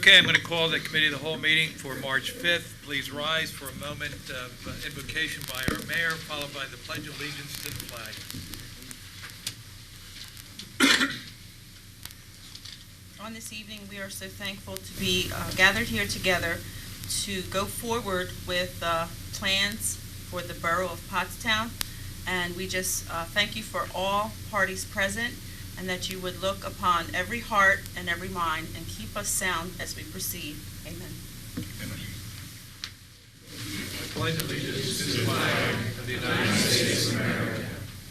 Okay, I'm going to call the Committee of the Whole meeting for March 5th. Please rise for a moment of invocation by our mayor, followed by the Pledge of Allegiance to the flag. On this evening, we are so thankful to be gathered here together to go forward with plans for the Borough of Pottstown. And we just thank you for all parties present, and that you would look upon every heart and every mind and keep us sound as we proceed. Amen. Amen. I pledge allegiance to the flag of the United States of America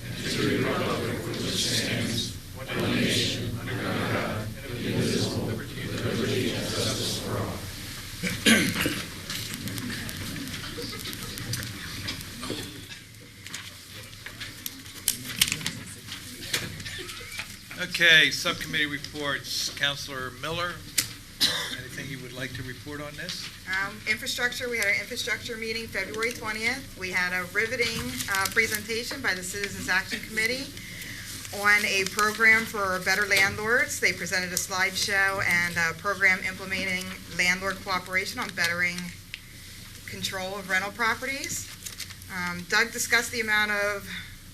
and to the republic for which stands one nation under God, indivisible, with liberty and justice for all. Okay, subcommittee reports. Councilor Miller, anything you would like to report on this? Infrastructure, we had our infrastructure meeting February 20th. We had a riveting presentation by the Citizens Action Committee on a program for better landlords. They presented a slideshow and a program implementing landlord cooperation on bettering control of rental properties. Doug discussed the amount of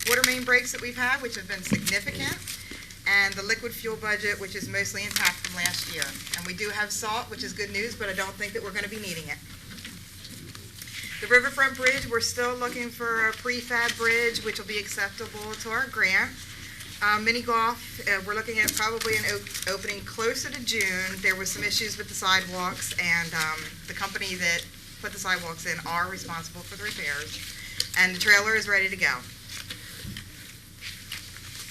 water main breaks that we've had, which have been significant, and the liquid fuel budget, which is mostly intact from last year. And we do have salt, which is good news, but I don't think that we're going to be needing it. The Riverfront Bridge, we're still looking for a prefab bridge, which will be acceptable to our grant. Mini golf, we're looking at probably an opening closer to June. There were some issues with the sidewalks, and the company that put the sidewalks in are responsible for the repairs. And the trailer is ready to go.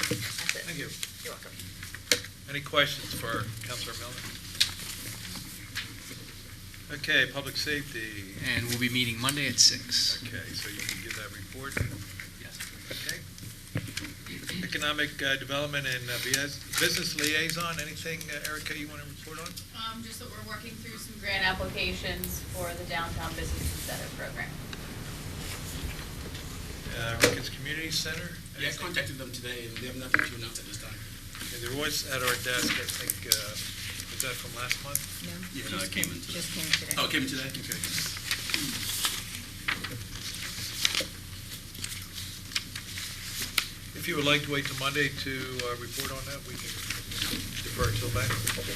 That's it. Thank you. You're welcome. Any questions for Councilor Miller? Okay, public safety. And we'll be meeting Monday at 6. Okay, so you can give that report. Yes. Okay. Economic development and business liaison. Anything, Erica, you want to report on? Just that we're working through some grant applications for the Downtown Business Incentive Program. Ricketts Community Center. Yeah, I contacted them today, and they have nothing to announce at this time. Okay, there was at our desk, I think, was that from last month? No. Yeah, no, it came in today. Just came today. Oh, it came in today? Okay. If you would like to wait till Monday to report on that, we can defer till then. Okay.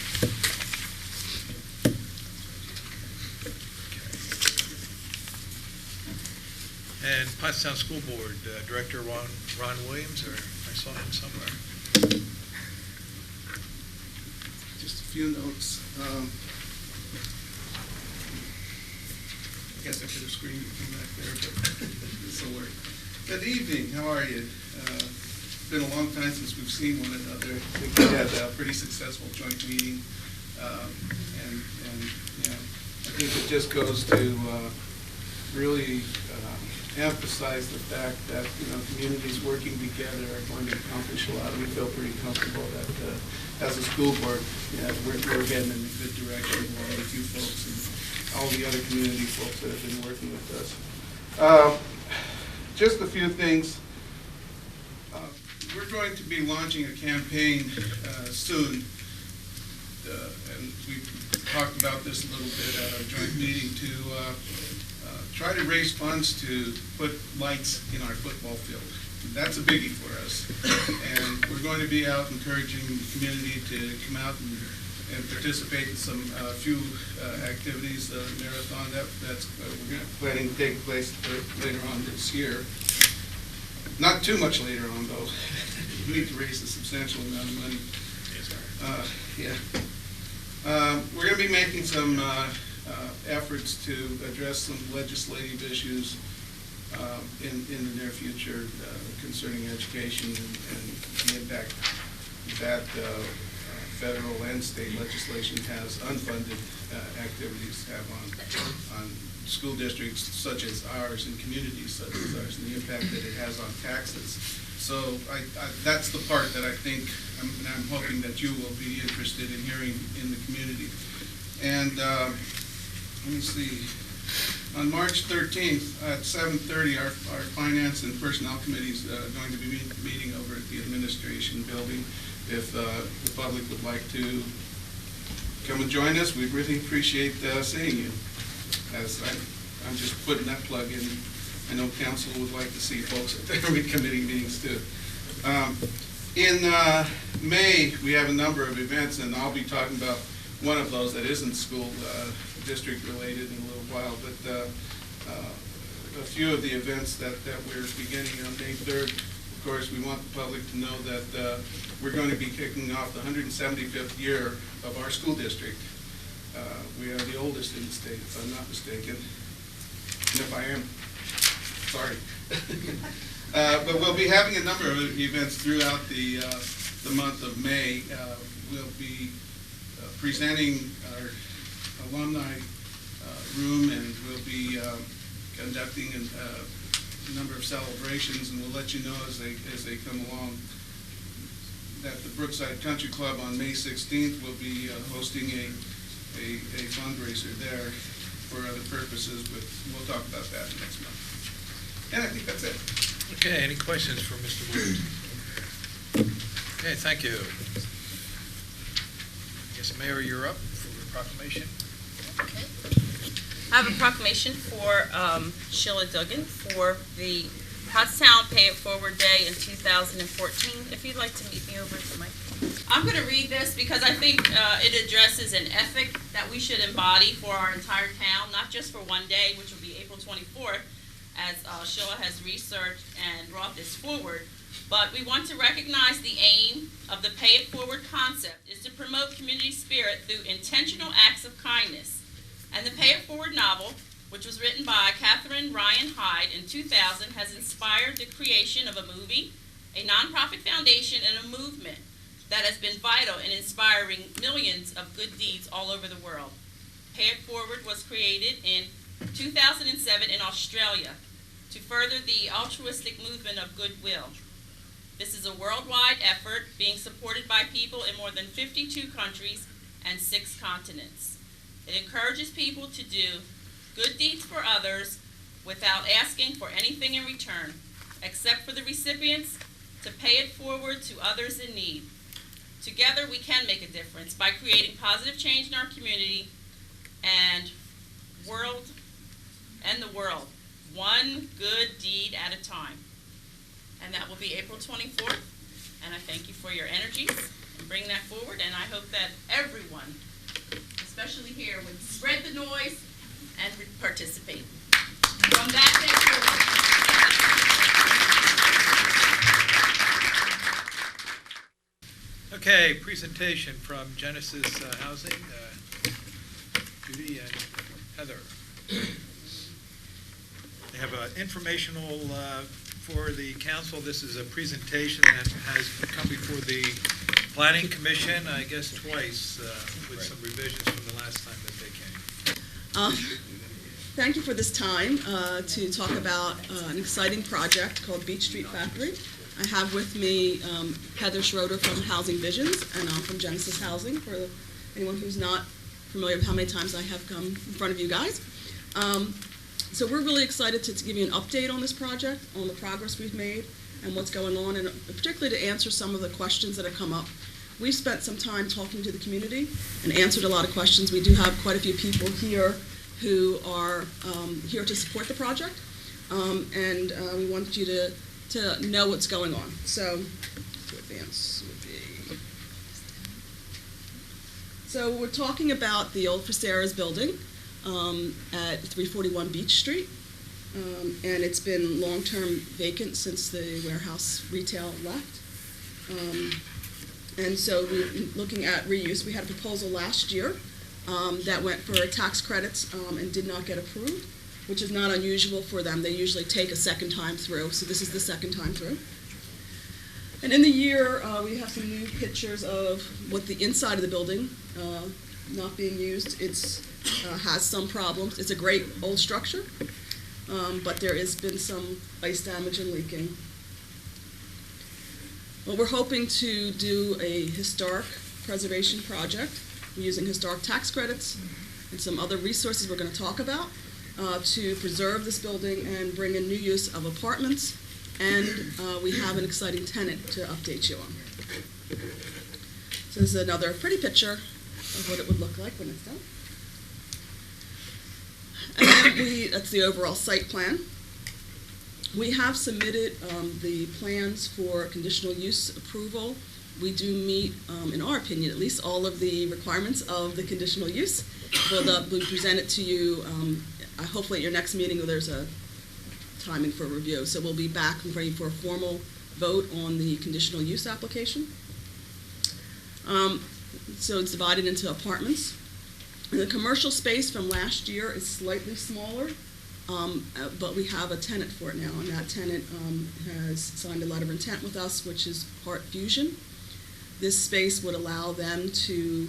And Pottstown School Board Director Ron Williams, or I saw him somewhere. Just a few notes. I guess I could have screamed from back there, but this will work. Good evening. How are you? It's been a long time since we've seen one another. I think we had a pretty successful joint meeting, and you know, I think it just goes to really emphasize the fact that communities working together are going to accomplish a lot. We feel pretty comfortable that as a school board, we're heading in a good direction along with you folks and all the other community folks that have been working with us. Just a few things. We're going to be launching a campaign soon, and we talked about this a little bit at our joint meeting to try to raise funds to put lights in our football field. That's a biggie for us. And we're going to be out encouraging the community to come out and participate in some few activities, marathon. That's we're planning to take place later on this year. Not too much later on, though. We need to raise a substantial amount of money. We're going to be making some efforts to address some legislative issues in the near future concerning education and the impact that federal and state legislation has unfunded activities have on school districts such as ours and communities such as ours, and the impact that it has on taxes. So that's the part that I think I'm hoping that you will be interested in hearing in the community. And let me see. On March 13th at 7:30, our Finance and Personnel Committee is going to be meeting over at the Administration Building. If the public would like to come and join us. We really appreciate seeing you. As I'm just putting that plug in. I know council would like to see folks at every committee meetings too. In May, we have a number of events, and I'll be talking about one of those that isn't school district related in a little while, but a few of the events that we're beginning on May 3rd. Of course, we want the public to know that we're going to be kicking off the 175th year of our school district. We are the oldest in the state, if I'm not mistaken. And if I am, sorry. But we'll be having a number of events throughout the month of May. We'll be presenting our alumni room, and we'll be conducting a number of celebrations, and we'll let you know as they come along. At the Brookside Country Club on May 16th, we'll be hosting a fundraiser there for other purposes, but we'll talk about that next month. And I think that's it. Okay, any questions for Mr. Wood? Okay, thank you. I guess, Mayor, you're up for the proclamation. Okay. I have a proclamation for Sheila Duggan for the Pottstown Pay It Forward Day in 2014. If you'd like to meet me over at the mic. I'm going to read this because I think it addresses an ethic that we should embody for our entire town, not just for one day, which will be April 24th, as Sheila has researched and brought this forward. But we want to recognize the aim of the Pay It Forward concept is to promote community spirit through intentional acts of kindness. And the Pay It Forward novel, which was written by Catherine Ryan Hyde in 2000, has inspired the creation of a movie, a nonprofit foundation, and a movement that has been vital in inspiring millions of good deeds all over the world. Pay It Forward was created in 2007 in Australia to further the altruistic movement of goodwill. This is a worldwide effort being supported by people in more than 52 countries and 6 continents. It encourages people to do good deeds for others without asking for anything in return, except for the recipients to pay it forward to others in need. Together we can make a difference by creating positive change in our community and the world, one good deed at a time. And that will be April 24th. And I thank you for your energies and bring that forward. And I hope that everyone, especially here, would spread the noise and participate. From that day forward. Okay, presentation from Genesis Housing, Judy and Heather. They have an informational for the council. This is a presentation that has come before the Planning Commission, I guess twice, with some revisions from the last time that they came. Thank you for this time to talk about an exciting project called Beach Street Factory. I have with me Heather Schroeder from Housing Visions, and I'm from Genesis Housing, for anyone who's not familiar with how many times I have come in front of you guys. So we're really excited to give you an update on this project, on the progress we've made, and what's going on, and particularly to answer some of the questions that have come up. We've spent some time talking to the community and answered a lot of questions. We do have quite a few people here who are here to support the project, and we want you to know what's going on. So, to advance would be. So we're talking about the old Friseras building at 341 Beach Street, and it's been long-term vacant since the warehouse retail left. And so we're looking at reuse. We had a proposal last year that went for tax credits and did not get approved, which is not unusual for them. They usually take a second time through, so this is the second time through. And in the year, we have some new pictures of what the inside of the building, not being used. It's has some problems. It's a great old structure, but there has been some ice damage and leaking. Well, we're hoping to do a historic preservation project. We're using historic tax credits and some other resources we're going to talk about to preserve this building and bring in new use of apartments. And we have an exciting tenant to update you on. So this is another pretty picture of what it would look like when it's done. And that's the overall site plan. We have submitted the plans for conditional use approval. We do meet, in our opinion, at least all of the requirements of the conditional use. We'll present it to you hopefully at your next meeting where there's a timing for review. So we'll be back and ready for a formal vote on the conditional use application. So it's divided into apartments. And the commercial space from last year is slightly smaller, but we have a tenant for it now, and that tenant has signed a letter of intent with us, which is Heart Fusion. This space would allow them to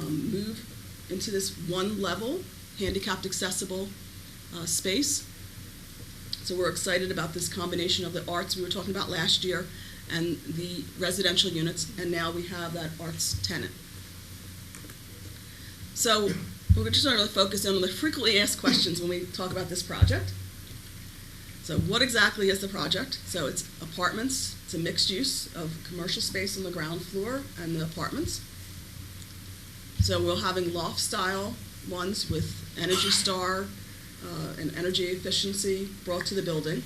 move into this one-level, handicapped accessible space. So we're excited about this combination of the arts we were talking about last year and the residential units, and now we have that arts tenant. So we're just going to focus in on the frequently asked questions when we talk about this project. So what exactly is the project? So it's apartments. It's a mixed use of commercial space on the ground floor and the apartments. So we're having loft-style ones with Energy Star and energy efficiency brought to the building.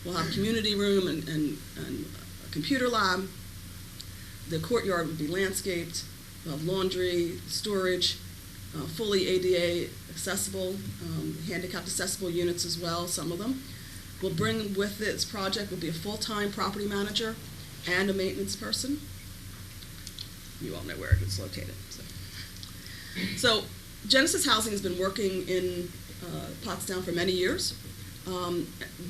We'll have community room and a computer lab. The courtyard will be landscaped. We'll have laundry, storage, fully ADA accessible, handicapped accessible units as well, some of them. We'll bring with this project will be a full-time property manager and a maintenance person. You all know where it is located. So Genesis Housing has been working in Pottstown for many years.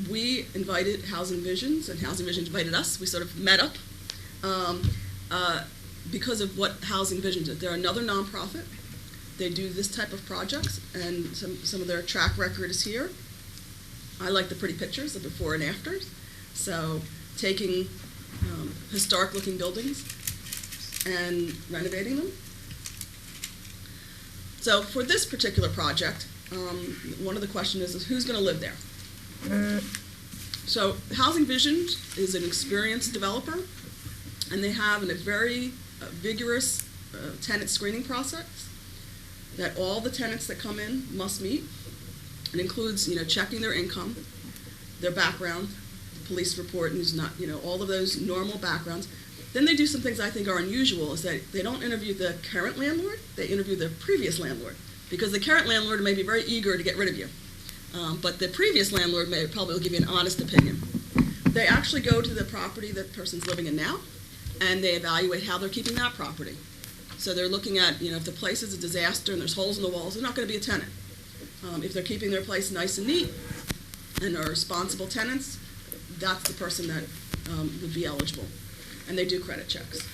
We invited Housing Visions, and Housing Visions invited us. We sort of met up because of what Housing Visions did. They're another nonprofit. They do this type of projects, and some of their track record is here. I like the pretty pictures of before and afters. So taking historic-looking buildings and renovating them. So for this particular project, one of the questions is who's going to live there? So Housing Vision is an experienced developer, and they have a very vigorous tenant screening process that all the tenants that come in must meet. It includes, checking their income, their background, police report, and all of those normal backgrounds. Then they do some things I think are unusual, is that they don't interview the current landlord, they interview the previous landlord. Because the current landlord may be very eager to get rid of you. But the previous landlord may probably give you an honest opinion. They actually go to the property that the person's living in now, and they evaluate how they're keeping that property. So they're looking at, if the place is a disaster and there's holes in the walls, they're not going to be a tenant. If they're keeping their place nice and neat and are responsible tenants, that's the person that would be eligible. And they do credit checks.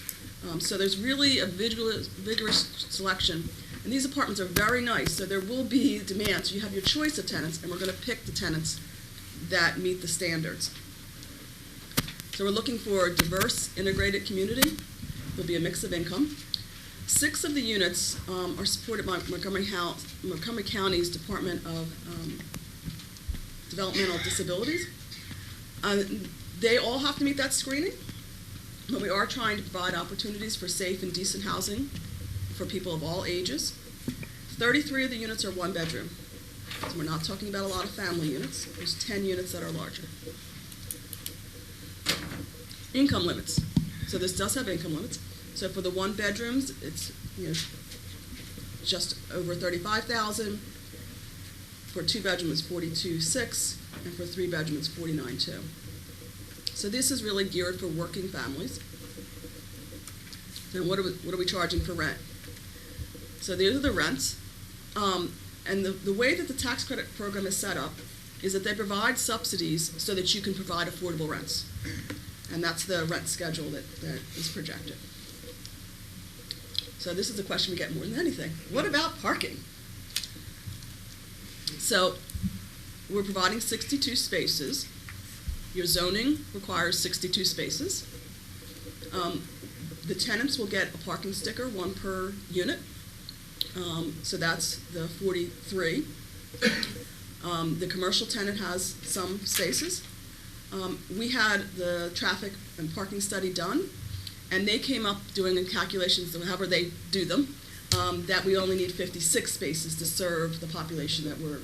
So there's really a vigorous selection. And these apartments are very nice, so there will be demand. So you have your choice of tenants, and we're going to pick the tenants that meet the standards. So we're looking for a diverse, integrated community. There'll be a mix of income. 6 of the units are supported by Montgomery County's Department of Developmental Disabilities. They all have to meet that screening, but we are trying to provide opportunities for safe and decent housing for people of all ages. 33 of the units are 1 bedroom. So we're not talking about a lot of family units. There's 10 units that are larger. Income limits. So this does have income limits. So for the 1 bedrooms, it's just over $35,000. For 2 bedrooms, it's $42,600, and for 3 bedrooms, it's $49,200. So this is really geared for working families. Now, what are we charging for rent? So these are the rents. And the way that the tax credit program is set up is that they provide subsidies so that you can provide affordable rents. And that's the rent schedule that is projected. So this is a question we get more than anything. What about parking? So we're providing 62 spaces. Your zoning requires 62 spaces. The tenants will get a parking sticker, 1 per unit. So that's the 43. The commercial tenant has some spaces. We had the traffic and parking study done, and they came up doing the calculations, however they do them, that we only need 56 spaces to serve the population that we're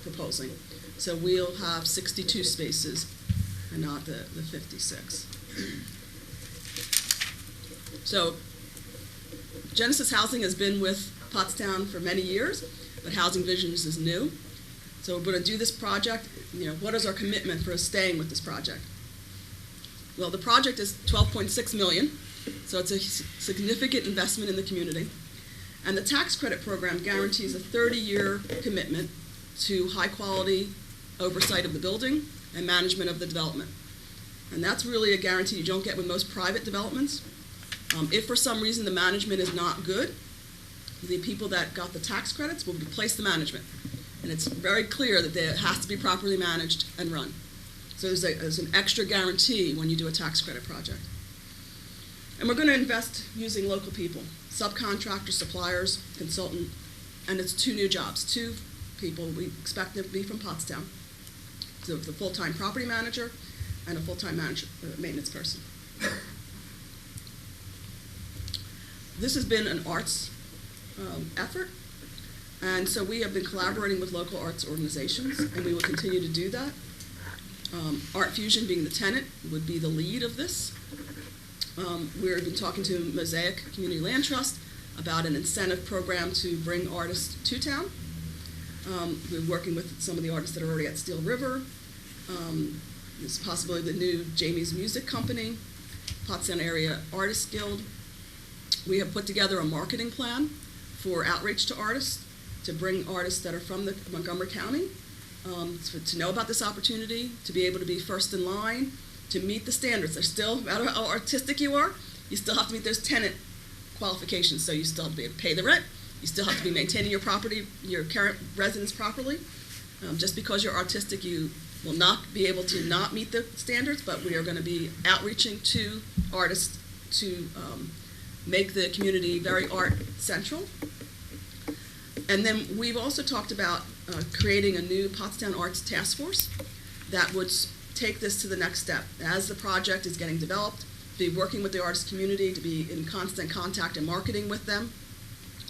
proposing. So we'll have 62 spaces and not the 56. So Genesis Housing has been with Pottstown for many years, but Housing Visions is new. So we're going to do this project. What is our commitment for staying with this project? Well, the project is $12.6 million, so it's a significant investment in the community. And the tax credit program guarantees a 30-year commitment to high-quality oversight of the building and management of the development. And that's really a guarantee you don't get with most private developments. If for some reason the management is not good, the people that got the tax credits will replace the management. And it's very clear that it has to be properly managed and run. So there's an extra guarantee when you do a tax credit project. And we're going to invest using local people, subcontractors, suppliers, consultant, and it's 2 new jobs, 2 people we expect them to be from Pottstown. So the full-time property manager and a full-time maintenance person. This has been an arts effort, and so we have been collaborating with local arts organizations, and we will continue to do that. Art Fusion, being the tenant, would be the lead of this. We've been talking to Mosaic Community Land Trust about an incentive program to bring artists to town. We're working with some of the artists that are already at Steel River. There's possibly the new Jamie's Music Company, Pottstown Area Artists Guild. We have put together a marketing plan for outreach to artists, to bring artists that are from the Montgomery County to know about this opportunity, to be able to be first in line, to meet the standards. There's still, no matter how artistic you are, you still have to meet those tenant qualifications. So you still have to be able to pay the rent. You still have to be maintaining your property, your current residence properly. Just because you're artistic, you will not be able to not meet the standards, but we are going to be outreaching to artists to make the community very art central. And then we've also talked about creating a new Pottstown Arts Task Force that would take this to the next step. As the project is getting developed, be working with the artist community, to be in constant contact and marketing with them.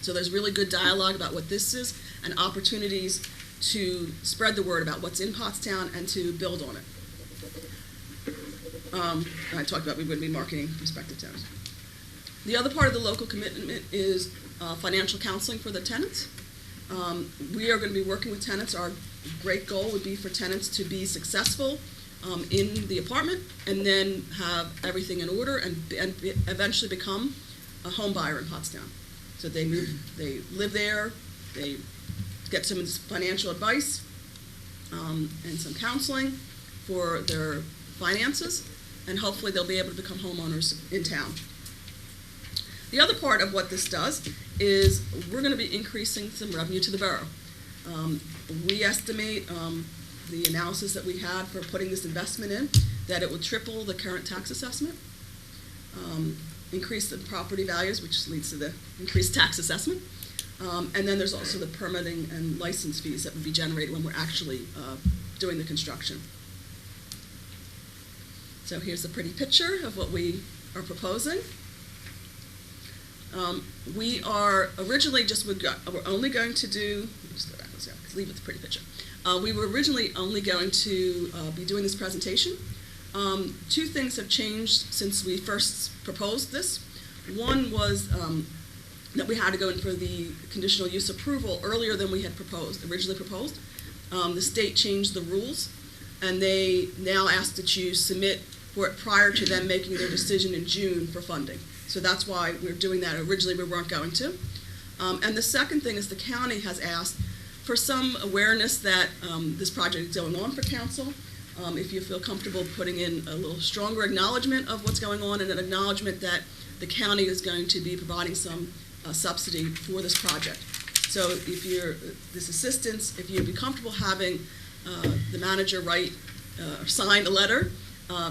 So there's really good dialogue about what this is and opportunities to spread the word about what's in Pottstown and to build on it. I talked about we would be marketing prospective towns. The other part of the local commitment is financial counseling for the tenants. We are going to be working with tenants. Our great goal would be for tenants to be successful in the apartment and then have everything in order and eventually become a home buyer in Pottstown. So they live there, they get some financial advice and some counseling for their finances, and hopefully they'll be able to become homeowners in town. The other part of what this does is we're going to be increasing some revenue to the borough. We estimate the analysis that we had for putting this investment in, that it will triple the current tax assessment, increase the property values, which leads to the increased tax assessment. And then there's also the permitting and license fees that would be generated when we're actually doing the construction. So here's a pretty picture of what we are proposing. We are originally we're only going to do, let me just go backwards here, leave with the pretty picture. We were originally only going to be doing this presentation. 2 things have changed since we first proposed this. One was that we had to go in for the conditional use approval earlier than we had originally proposed. The state changed the rules, and they now ask that you submit for it prior to them making their decision in June for funding. So that's why we're doing that. Originally, we weren't going to. And the second thing is the county has asked for some awareness that this project is going on for council. If you feel comfortable putting in a little stronger acknowledgement of what's going on and an acknowledgement that the county is going to be providing some subsidy for this project. So if you're this assistance, if you'd be comfortable having the manager write or sign a letter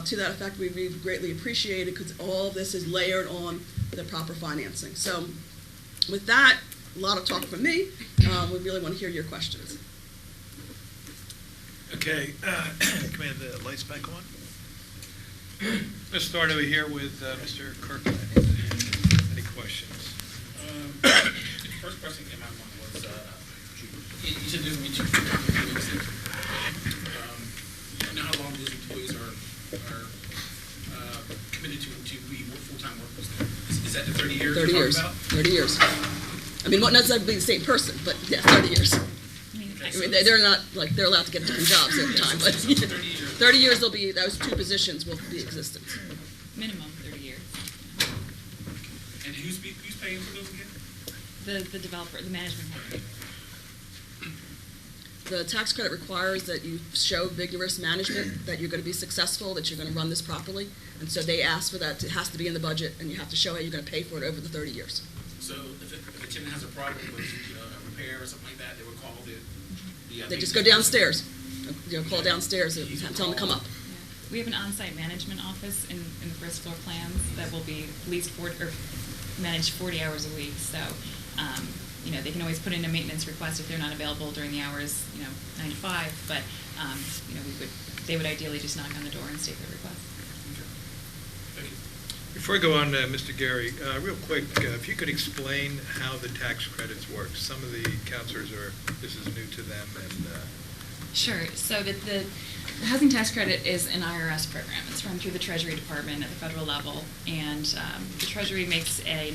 to that effect, we'd be greatly appreciated, because all of this is layered on the proper financing. So with that, a lot of talk from me. We really want to hear your questions. Okay, can we have the lights back on? Let's start over here with Mr. Kirkland. Any questions? first question came out of mind was, you said there's going to be two employees. You know how long those employees are committed to be full-time workers there? Is that the 30 years 30 you're years. talking about? 30 years. I mean, not necessarily the same person, but yeah, 30 years. I mean, they're not, like, they're allowed to get different jobs every time, but 30 years they'll be, those two positions will be existent. Minimum 30 years. And who's paying for those again? The developer, the management company. The tax credit requires that you show vigorous management, that you're going to be successful, that you're going to run this properly. And so they ask for that. It has to be in the budget, and you have to show how you're going to pay for it over the 30 years. So if a tenant has a problem with a repair or something like that, they would call the They just go downstairs. Call downstairs and tell them to come up. Yeah. We have an on-site management office in the first floor plans that will be at least managed 40 hours a week. So, they can always put in a maintenance request if they're not available during the hours, 9 to 5. But, they would ideally just knock on the door and state their request. Before I go on, Mr. Gary, real quick, if you could explain how the tax credits work. Some of the counselors this is new to them, and Sure. So the housing tax credit is an IRS program. It's run through the Treasury Department at the federal level, and the Treasury makes a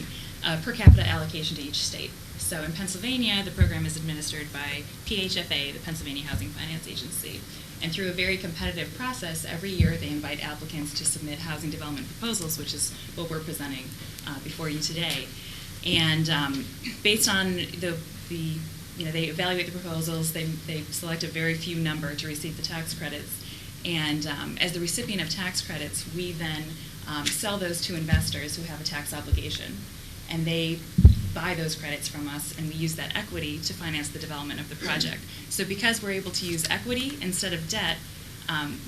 per capita allocation to each state. So in Pennsylvania, the program is administered by PHFA, the Pennsylvania Housing Finance Agency. And through a very competitive process, every year they invite applicants to submit housing development proposals, which is what we're presenting before you today. And based on they evaluate the proposals, they select a very few number to receive the tax credits. And as the recipient of tax credits, we then sell those to investors who have a tax obligation. And they buy those credits from us, and we use that equity to finance the development of the project. So because we're able to use equity instead of debt,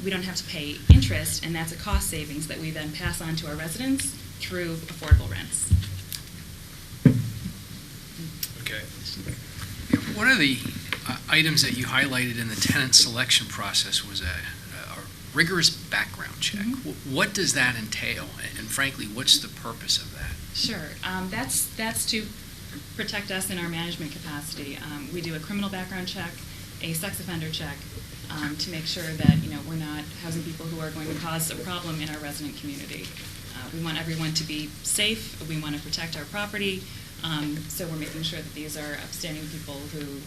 we don't have to pay interest, and that's a cost savings that we then pass on to our residents through affordable rents. okay. One of the items that you highlighted in the tenant selection process was a rigorous background check. Mm-hmm. What does that entail? And frankly, what's the purpose of that? Sure. That's to protect us in our management capacity. We do a criminal background check, a sex offender check, to make sure that we're not housing people who are going to cause a problem in our resident community. We want everyone to be safe. We want to protect our property. So we're making sure that these are upstanding people who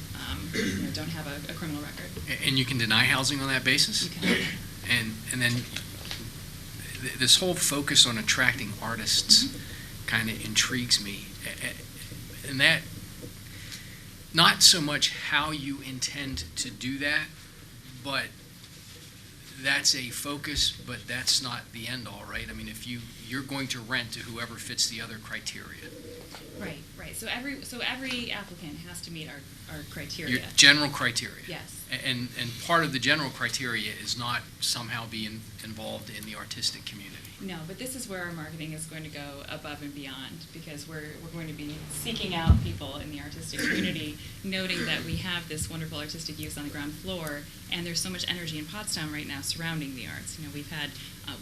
don't have a criminal record. And you can deny housing on that basis? You can. And then this whole focus on attracting artists kind of intrigues me. And that, not so much how you intend to do that, but that's a focus, but that's not the end all, right? I mean, if you're going to rent to whoever fits the other criteria. Right. So every applicant has to meet our criteria. Your general criteria. Yes. And part of the general criteria is not somehow being involved in the artistic community. No, but this is where our marketing is going to go above and beyond, because we're going to be seeking out people in the artistic community, noting that we have this wonderful artistic use on the ground floor, and there's so much energy in Pottstown right now surrounding the arts. We've had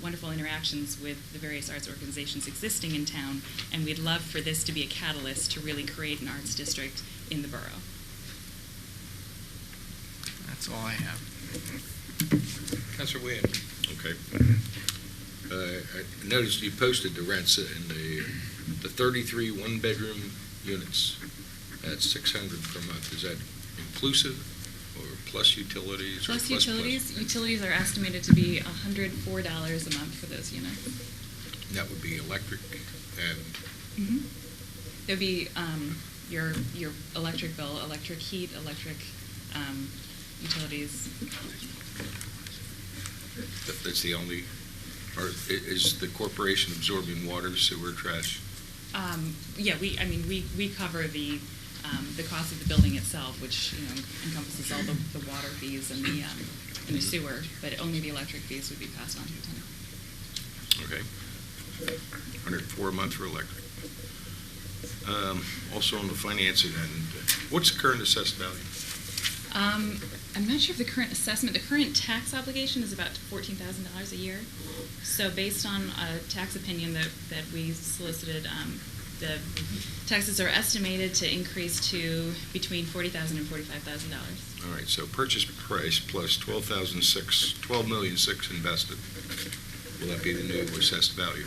wonderful interactions with the various arts organizations existing in town, and we'd love for this to be a catalyst to really create an arts district in the borough. That's all I have. Councilor Wynn. Okay. I noticed you posted the rents in the 33 one-bedroom units at $600 per month. Is that inclusive or plus utilities? Plus or utilities. Utilities are estimated to be $104 a month for those units. And that would be electric and There'd be your electric bill, electric heat, electric utilities. that's the only, or is the corporation absorbing water, sewer, trash? Yeah, we cover the cost of the building itself, which encompasses all the water fees and the sewer, but only the electric fees would be passed on to the tenant. Okay. $104 a month for electric. Also on the financing end, what's the current assessed value? I'm not sure of the current assessment. The current tax obligation is about $14,000 a year. So based on a tax opinion that we solicited The taxes are estimated to increase to between $40,000 and $45,000. All right, so purchase price plus $12,600,000 invested. Will that be the new assessed value?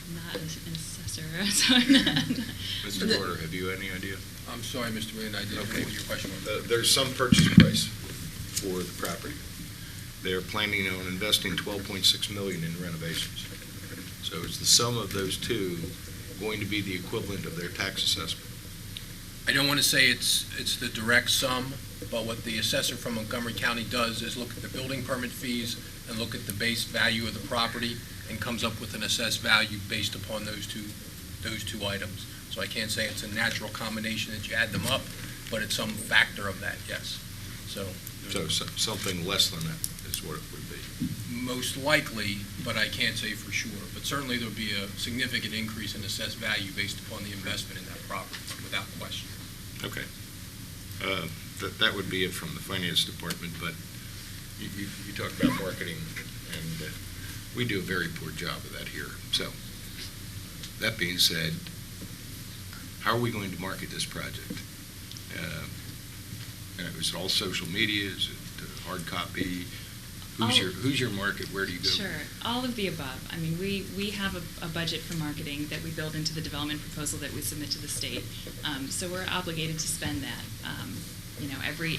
I'm not an assessor, so I'm not. Mr. Porter, have you any idea? I'm sorry, Mr. Wayne, I didn't know what your question was. There's some purchase price for the property. They're planning on investing $12.6 million in renovations. So is the sum of those two going to be the equivalent of their tax assessment? I don't want to say it's the direct sum, but what the assessor from Montgomery County does is look at the building permit fees and look at the base value of the property and comes up with an assessed value based upon those two items. So I can't say it's a natural combination that you add them up, but it's some factor of that, yes. So Something less than that is what it would be. most likely, but I can't say for sure. But certainly there'll be a significant increase in assessed value based upon the investment in that property, without question. Okay. That would be it from the finance department, but you talk about marketing, and we do a very poor job of that here. So, that being said, how are we going to market this project? Is it all social media? Is it hard copy? Who's your market? Where do you go? Sure, all of the above. I mean, we have a budget for marketing that we build into the development proposal that we submit to the state. So we're obligated to spend that.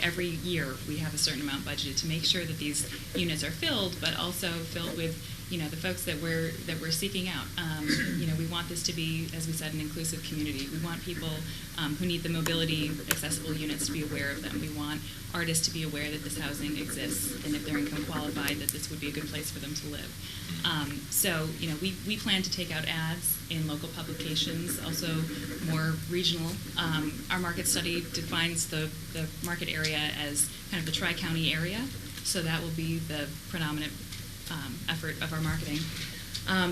Every year we have a certain amount budgeted to make sure that these units are filled, but also filled with the folks that we're seeking out. We want this to be, as we said, an inclusive community. We want people who need the mobility accessible units to be aware of them. We want artists to be aware that this housing exists, and if they're income qualified, that this would be a good place for them to live. We plan to take out ads in local publications, also more regional. Our market study defines the market area as kind of the tri-county area, so that will be the predominant effort of our marketing.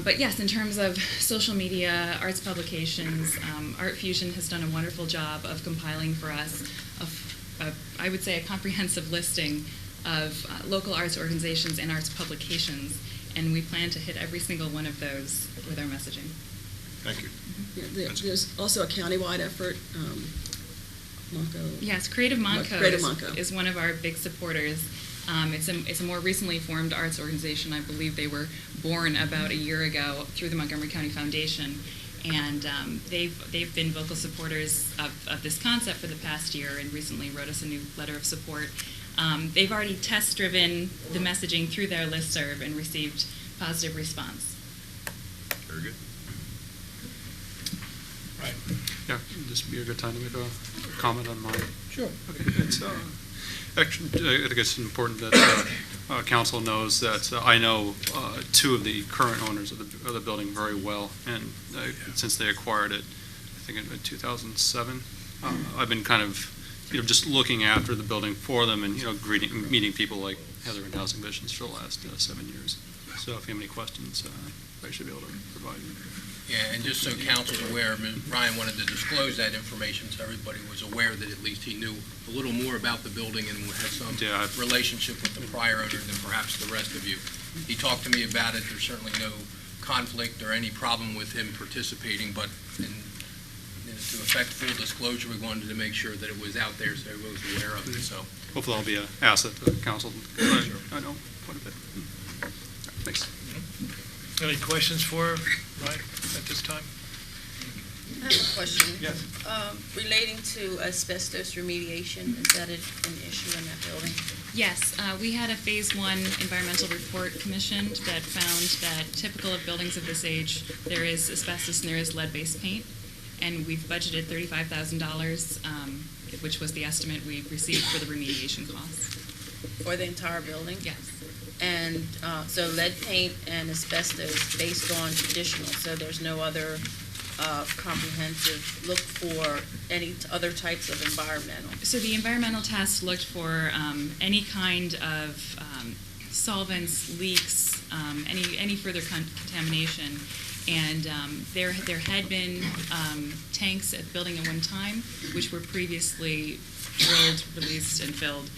But yes, in terms of social media, arts publications, Art Fusion has done a wonderful job of compiling for us, I would say, a comprehensive listing of local arts organizations and arts publications, and we plan to hit every single one of those with our messaging. Thank you. Yeah, there's also a countywide effort. Yes, Creative Montco Montco is one of our big supporters. It's a more recently formed arts organization. I believe they were born about a year ago through the Montgomery County Foundation, and they've been vocal supporters of this concept for the past year, and recently wrote us a new letter of support. They've already test-driven the messaging through their listserv and received positive response. Very good. Right. Yeah, this would be a good time to make a comment on mine. Sure. Okay, it's actually, I think it's important that council knows that I know two of the current owners of the building very well, and since they acquired it, I think in 2007, I've been kind of just looking after the building for them, and meeting people like Heather and Housing Visions for the last 7 years. So if you have any questions, I should be able to provide them. Yeah, and just so council's aware, Ryan wanted to disclose that information so everybody was aware that at least he knew a little more about the building and had some relationship with the prior owner than perhaps the rest of you. He talked to me about it. There's certainly no conflict or any problem with him participating, but to effect full disclosure, we wanted to make sure that it was out there so everyone was aware of it. So hopefully I'll be an asset to the council. Sure. I know quite a bit. Thanks. Any questions for Ryan at this time? I have a question. Yes. Relating to asbestos remediation, is that an issue in that building? Yes, we had a Phase 1 environmental report commissioned that found that typical of buildings of this age, there is asbestos and there is lead-based paint, and we've budgeted $35,000, which was the estimate we received for the remediation costs. For the entire building? Yes. And so lead paint and asbestos based on traditional, so there's no other comprehensive look for any other types of environmental? So the environmental test looked for any kind of solvents, leaks, any further contamination. And there had been tanks at the building at one time, which were previously drilled, released, and filled.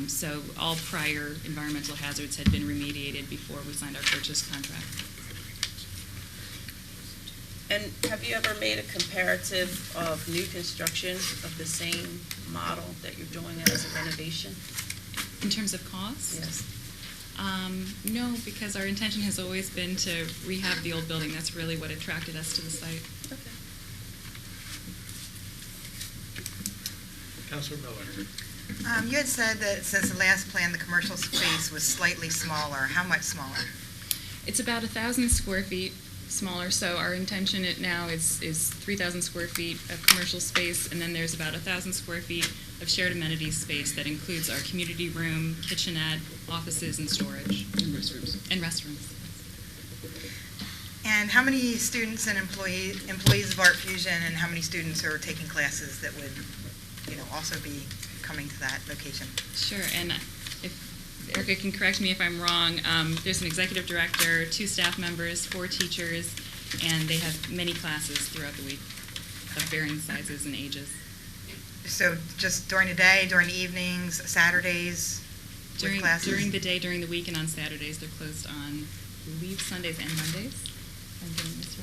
So all prior environmental hazards had been remediated before we signed our purchase contract. And have you ever made a comparative of new construction of the same model that you're doing as a renovation? In terms of cost? Yes. No, because our intention has always been to rehab the old building. That's really what attracted us to the site. Okay. Councilor Miller. You had said that since the last plan, the commercial space was slightly smaller. How much smaller? It's about 1,000 square feet smaller, so our intention now is 3,000 square feet of commercial space, and then there's about 1,000 square feet of shared amenities space that includes our community room, kitchenette, offices, and storage. And restrooms. And restrooms. And how many students and employees of Art Fusion, and how many students are taking classes that would, also be coming to that location? Sure, and if Erica can correct me if I'm wrong, there's an executive director, 2 staff members, 4 teachers, and they have many classes throughout the week of varying sizes and ages. So just during the day, during the evenings, Saturdays, with classes? During the day, during the week, and on Saturdays. They're closed on, I believe, Sundays and Mondays. If I'm getting this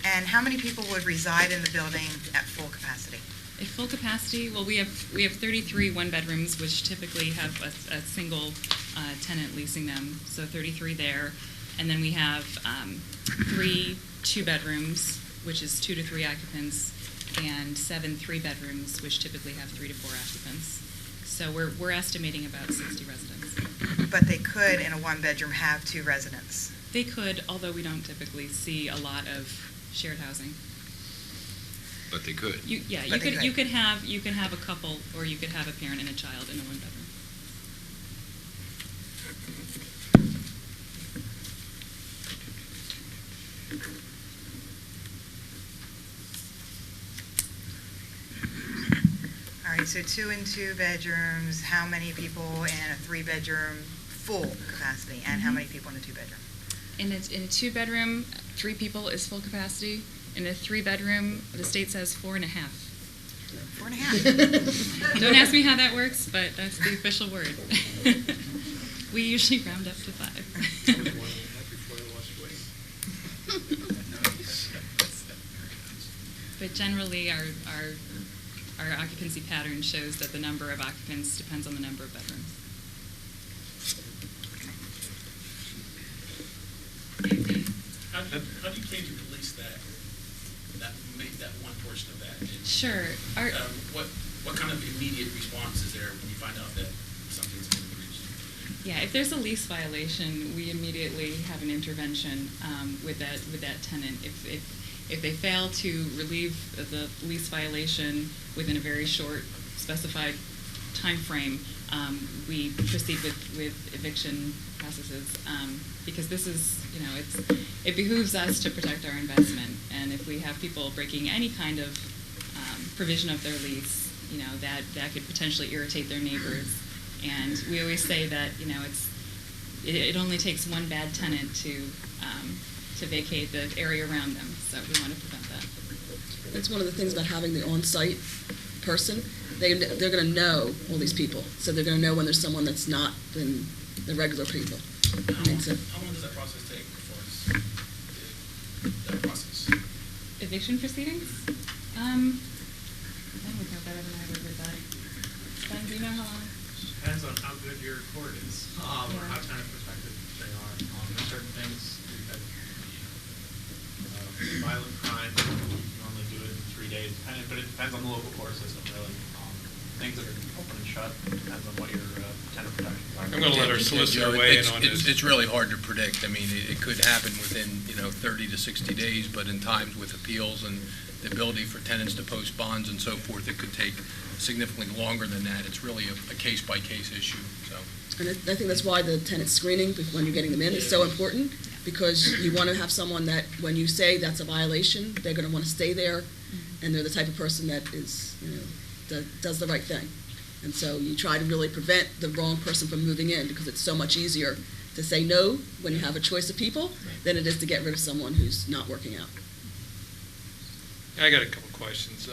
right. And how many people would reside in the building at full capacity? At full capacity, well, we have 33 one-bedrooms, which typically have a single tenant leasing them, so 33 there. And then we have 3 two-bedrooms, which is 2 to 3 occupants, and 7 three-bedrooms, which typically have 3 to 4 occupants. So we're estimating about 60 residents. But they could, in a one-bedroom, have 2 residents? They could, although we don't typically see a lot of shared housing. But they could. You could have a couple, or you could have a parent and a child in a one-bedroom. All right, so 2 and 2 bedrooms, how many people in a 3-bedroom full capacity, and how many people in a 2-bedroom? In a 2-bedroom, 3 people is full capacity. In a 3-bedroom, the state says 4.5. 4.5. Don't ask me how that works, but that's the official word. We usually round up to 5. But generally, our occupancy pattern shows that the number of occupants depends on the number of bedrooms. How do you came to release that one portion of that? Sure. What kind of immediate response is there when you find out that something's been breached? Yeah, if there's a lease violation, we immediately have an intervention with that tenant. If they fail to relieve the lease violation within a very short specified time frame, we proceed with eviction processes because this is, it behooves us to protect our investment. And if we have people breaking any kind of provision of their lease, that could potentially irritate their neighbors. And we always say that, it only takes one bad tenant to vacate the area around them. So we want to prevent that. That's one of the things about having the on-site person. They're going to know all these people, so they're going to know when there's someone that's not than the regular people. How long does that process take before that process? Eviction proceedings? I would know better than I would with that. Ben, do you know how long? Depends on how good your court is, or how tenant prospective they are. There's certain things, violent crime, you normally do it in 3 days, but it depends on the local court system, really. Things that are open and shut, depends on what your tenant protections are. I'm going to let our solicitor weigh in on this. It's really hard to predict. I mean, it could happen within, 30 to 60 days, but in times with appeals and the ability for tenants to post bonds and so forth, it could take significantly longer than that. It's really a case-by-case issue, so. And I think that's why the tenant screening, when you're getting them in, is so important, because you want to have someone that, when you say that's a violation, they're going to want to stay there, and they're the type of person that is, does the right thing. And so you try to really prevent the wrong person from moving in, because it's so much easier to say no when you have a choice of people than it is to get rid of someone who's not working out. I got a couple questions.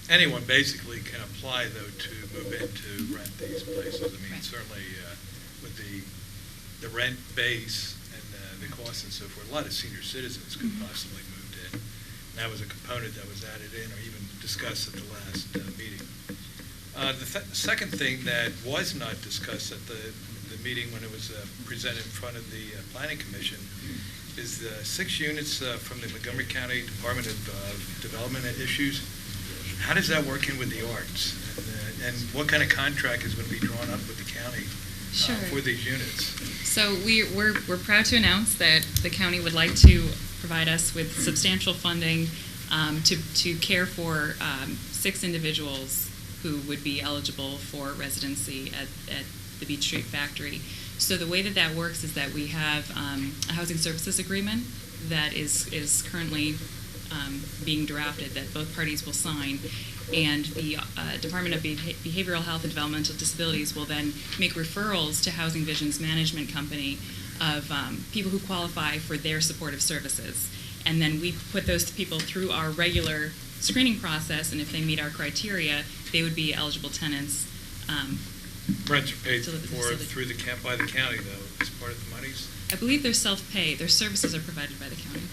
Anyone basically can apply, though, to move in to rent these places. I mean, certainly with the rent base and the costs and so forth. A lot of senior citizens could possibly move in. And that was a component that was added in or even discussed at the last meeting. The second thing that was not discussed at the meeting when it was presented in front of the Planning Commission is the 6 units from the Montgomery County Department of Development and Issues. How does that work in with the arts? And what kind of contract is going to be drawn up with the county for these units? So we're proud to announce that the county would like to provide us with substantial funding to care for 6 individuals who would be eligible for residency at the Beach Street Factory. So the way that works is that we have a housing services agreement that is currently being drafted that both parties will sign, and the Department of Behavioral Health and Developmental Disabilities will then make referrals to Housing Vision's management company of people who qualify for their supportive services. And then we put those people through our regular screening process, and if they meet our criteria, they would be eligible tenants. Rents are paid for through by the county, though, as part of the monies? I believe they're self-pay. Their services are provided by the county.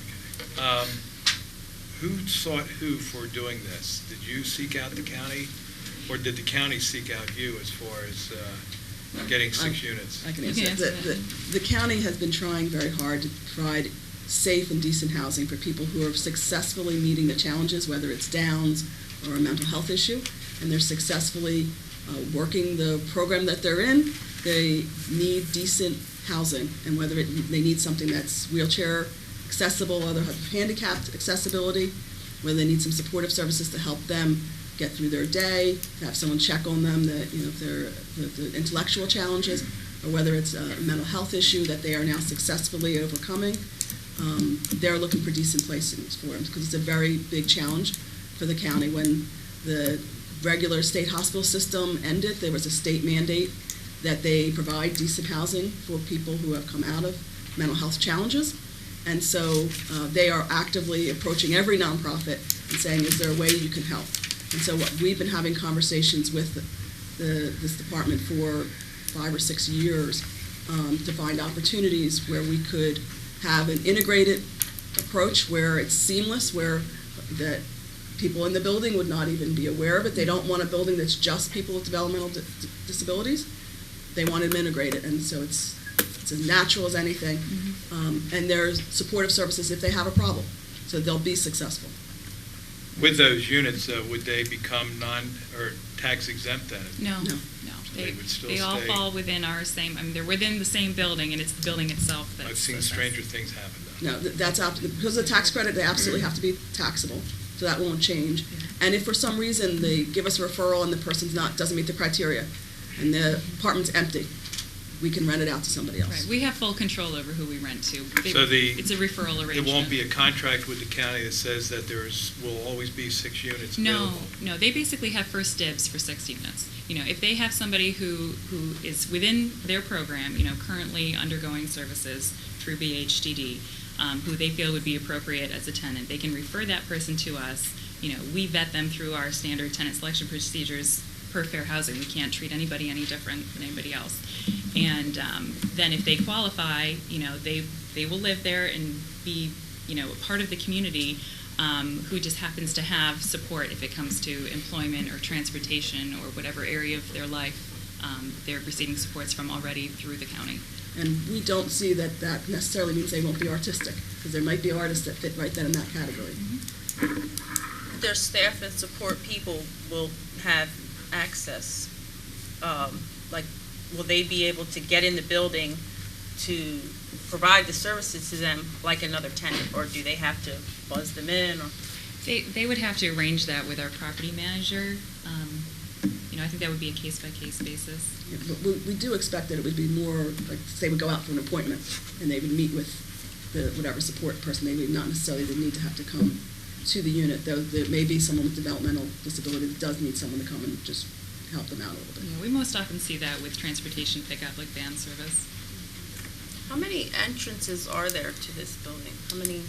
Who sought who for doing this? Did you seek out the county, or did the county seek out you as far as getting 6 units? I can answer that. The county has been trying very hard to provide safe and decent housing for people who are successfully meeting the challenges, whether it's Downs or a mental health issue, and they're successfully working the program that they're in. They need decent housing, and whether they need something that's wheelchair accessible, whether handicapped accessibility, whether they need some supportive services to help them get through their day, to have someone check on them, that if they're the intellectual challenges, or whether it's a mental health issue that they are now successfully overcoming. They're looking for decent placements for them because it's a very big challenge for the county. When the regular state hospital system ended, there was a state mandate that they provide decent housing for people who have come out of mental health challenges. And so they are actively approaching every nonprofit and saying, is there a way you can help? And so we've been having conversations with this department for 5 or 6 years to find opportunities where we could have an integrated approach where it's seamless, where that people in the building would not even be aware of it. They don't want a building that's just people with developmental disabilities. They want them integrated, and so it's as natural as anything. And there's supportive services if they have a problem, so they'll be successful. With those units, would they become or tax exempt then? No. They all fall within our same. I mean, they're within the same building, and it's the building itself that's. I've seen stranger things happen, though. No, that's because of the tax credit. They absolutely have to be taxable, so that won't change. And if for some reason they give us a referral and the person's doesn't meet the criteria, and the apartment's empty, we can rent it out to somebody else. Right. We have full control over who we rent to. It's a referral arrangement. It won't be a contract with the county that says that will always be 6 units available. No. They basically have first dibs for 6 units. If they have somebody who is within their program, currently undergoing services through BHDD, who they feel would be appropriate as a tenant, they can refer that person to us. We vet them through our standard tenant selection procedures per fair housing. We can't treat anybody any different than anybody else. And then if they qualify, they will live there and be, a part of the community who just happens to have support if it comes to employment or transportation or whatever area of their life they're receiving supports from already through the county. And we don't see that necessarily means they won't be artistic, because there might be artists that fit right then in that category. Their staff and support people will have access, will they be able to get in the building to provide the services to them like another tenant, or do they have to buzz them in? Or they would have to arrange that with our property manager. I think that would be a case-by-case basis. Yeah, but we do expect that it would be more like they would go out for an appointment and they would meet with the whatever support person. They would not necessarily need to have to come to the unit, though there may be someone with developmental disability that does need someone to come and just help them out a little bit. Yeah, we most often see that with transportation pickup, like van service. How many entrances are there to this building? How many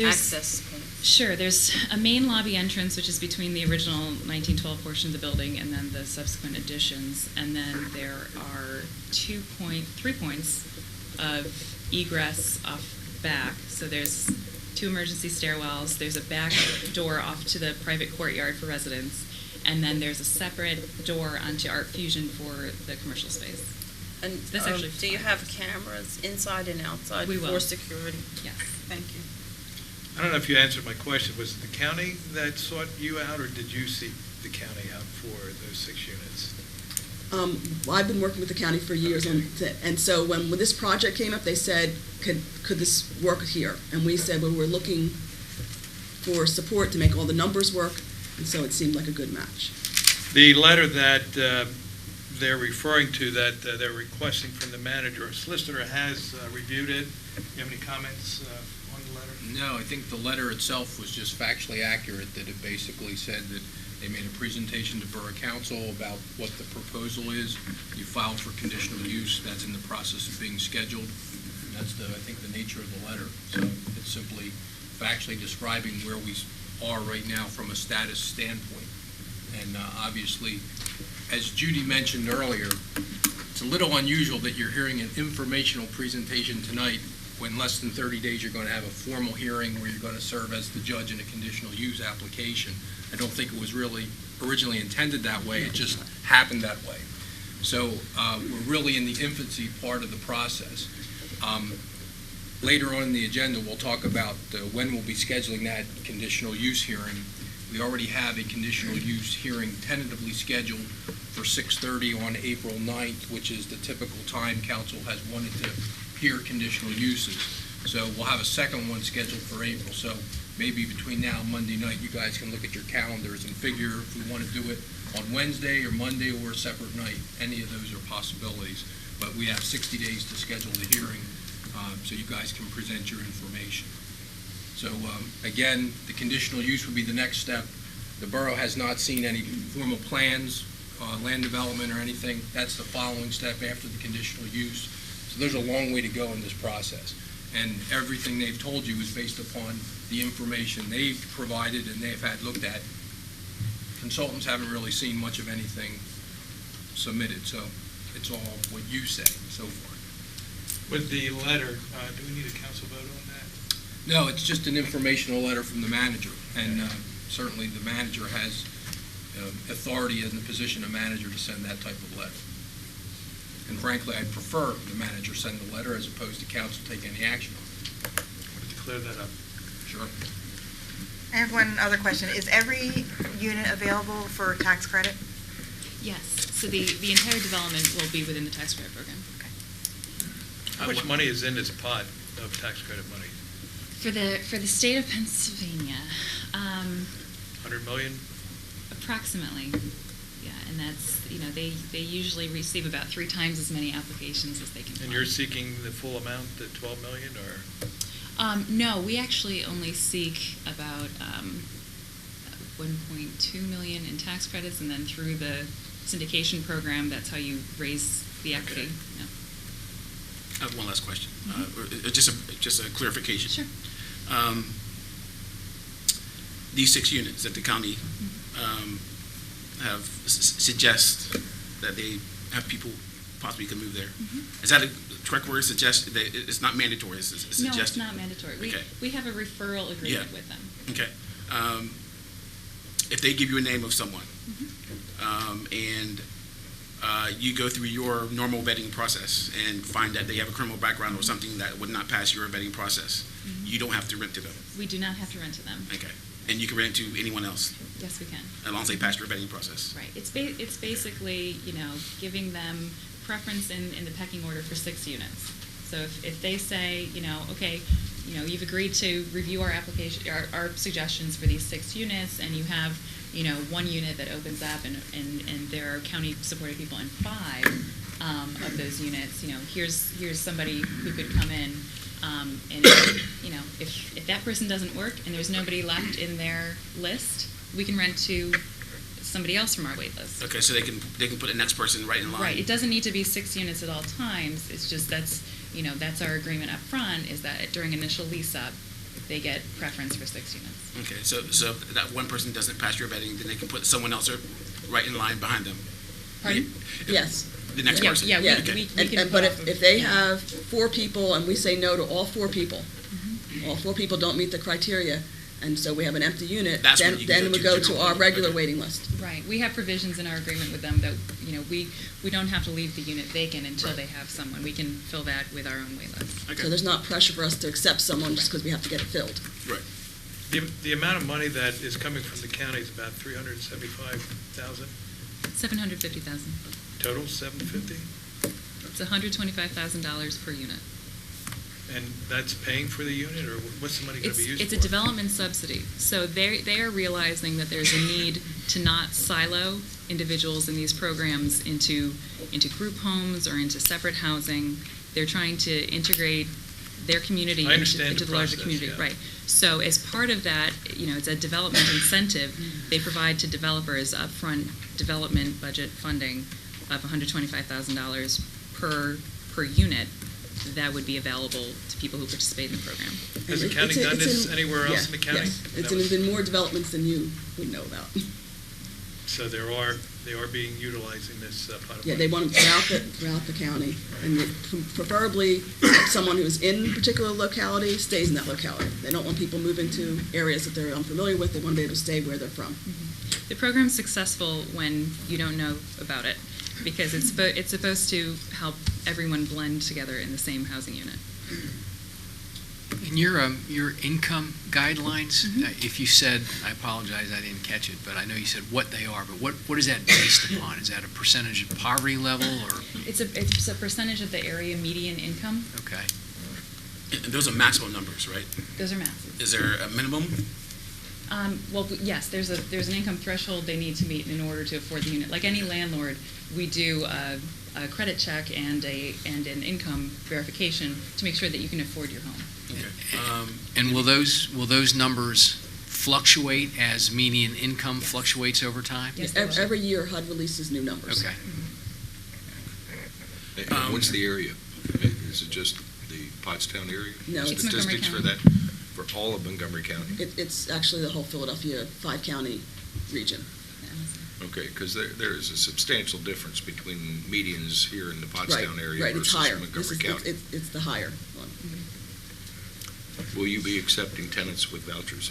access points? Sure, there's a main lobby entrance, which is between the original 1912 portion of the building and then the subsequent additions, and then there are 3 points of egress off back. So there's 2 emergency stairwells, there's a back door off to the private courtyard for residents, and then there's a separate door onto Art Fusion for the commercial space. And That's actually do you have cameras inside and outside We will. for security? Yes. Thank you. I don't know if you answered my question. Was it the county that sought you out, or did you seek the county out for those 6 units? I've been working with the county for years, and so when this project came up, they said, could this work here? And we said, well, we're looking for support to make all the numbers work, and so it seemed like a good match. The letter that they're referring to, that they're requesting from the manager, or solicitor has reviewed it. You have any comments on the letter? No, I think the letter itself was just factually accurate, that it basically said that they made a presentation to Borough Council about what the proposal is. You filed for conditional use. That's in the process of being scheduled. And that's, I think, the nature of the letter. So it's simply factually describing where we are right now from a status standpoint. And obviously, as Judy mentioned earlier, it's a little unusual that you're hearing an informational presentation tonight when less than 30 days you're going to have a formal hearing where you're going to serve as the judge in a conditional use application. I don't think it was really originally intended that way. It just happened that way. So we're really in the infancy part of the process. Later on in the agenda, we'll talk about when we'll be scheduling that conditional use hearing. We already have a conditional use hearing tentatively scheduled for 6:30 on April 9th, which is the typical time council has wanted to hear conditional uses. So we'll have a second one scheduled for April. So maybe between now and Monday night, you guys can look at your calendars and figure if we want to do it on Wednesday or Monday or a separate night. Any of those are possibilities. But we have 60 days to schedule the hearing so you guys can present your information. So again, the conditional use would be the next step. The borough has not seen any formal plans, land development or anything. That's the following step after the conditional use. So there's a long way to go in this process. And everything they've told you is based upon the information they've provided and they've had looked at. Consultants haven't really seen much of anything submitted, so it's all what you say so far. With the letter, do we need a council vote on that? No, it's just an informational letter from the manager, and certainly the manager has authority in the position of manager to send that type of letter. And frankly, I prefer the manager send the letter as opposed to council take any action on it. Wanted to clear that up. Sure. I have one other question. Is every unit available for tax credit? Yes, so the entire development will be within the tax credit program. How much money is in this pot of tax credit money? For the state of Pennsylvania, 100 million? approximately, yeah, and that's, they usually receive about 3 times as many applications as they can And fund. you're seeking the full amount, the 12 million, or? No, we actually only seek about 1.2 million in tax credits, and then through the syndication program, that's how you raise the equity. Okay. Yeah. I have one last question, or just a clarification. Sure. These 6 units that the county have suggest that they have people possibly can move there. Is that a correct word? Suggest that it's not mandatory. It's suggested. No, it's not mandatory. We have a referral agreement with them. Okay. If they give you a name of someone, and you go through your normal vetting process and find that they have a criminal background or something that would not pass your vetting process, you don't have to rent to them. We do not have to rent to them. Okay. And you can rent to anyone else, Yes, we can. as long as they pass your vetting process. Right. It's basically, giving them preference in the pecking order for 6 units. So if they say, okay, you've agreed to review our application, our suggestions for these 6 units, and you have, 1 unit that opens up, and there are county supported people in 5 of those units, here's somebody who could come in, and if that person doesn't work and there's nobody left in their list, we can rent to somebody else from our wait list. Okay, so they can put the next person right in line. Right. It doesn't need to be 6 units at all times. It's just that's our agreement up front, is that during initial lease up, they get preference for 6 units. Okay, so if that one person doesn't pass your vetting, then they can put someone else right in line behind them. Pardon? Yes. The next Yeah, person? yeah, Okay. we can But put off if they have 4 people and we say no to all 4 people, Mm-hmm. all 4 people don't meet the criteria, and so we have an empty unit, That's when then you can then go we to go general to our meeting. regular Okay. waiting list. Right, we have provisions in our agreement with them that, we don't have to leave the unit vacant until Right. they have someone. We can fill that with our own wait list. Okay. So there's not pressure for us to accept someone just because we have to get it filled. Right. The amount of money that is coming from the county is about 375,000 $750,000. total, 750? It's $125,000 per unit. And that's paying for the unit, or what's the money going to be used for? It's a development subsidy. So they are realizing that there's a need to not silo individuals in these programs into group homes or into separate housing. They're trying to integrate their community I understand into the the larger process, community. yeah. Right. So as part of that, it's a development incentive. They provide to developers upfront development budget funding of $125,000 per unit that would be available to people who participate in the program. Has the And county it's done this in- anywhere else yeah, in the county? Yes, That it's was- in more developments than you would know about. So they are being utilizing this pot of money? Yeah, they want them throughout the county, and preferably someone who's in a particular locality stays in that locality. They don't want people moving to areas that they're unfamiliar with. They want to be able to stay where they're from. The program's successful when you don't know about it, because it's supposed to help everyone blend together in the same housing unit. In your income guidelines, if you said, I apologize, I didn't catch it, but I know you said what they are, but what is that based upon? Is that a percentage of poverty level, or? It's a percentage of the area median income. Okay. And those are maximum numbers, right? Those are massive. Is there a minimum? Well, yes, there's an income threshold they need to meet in order to afford the unit. Like any landlord, we do a credit check and an income verification to make sure that you can afford your home. Okay. And will those numbers fluctuate as median income fluctuates over time? Yes, they will. Every year, HUD releases new numbers. Okay. And what's the area? Is it just the Pottstown area? No, It's Montgomery Statistics for County. that, for all of Montgomery County? It's actually the whole Philadelphia 5-county region. Okay, because there is a substantial difference between medians here in the Right, Pottstown area right, it's versus higher. Montgomery County. It's the higher one. Will you be accepting tenants with vouchers?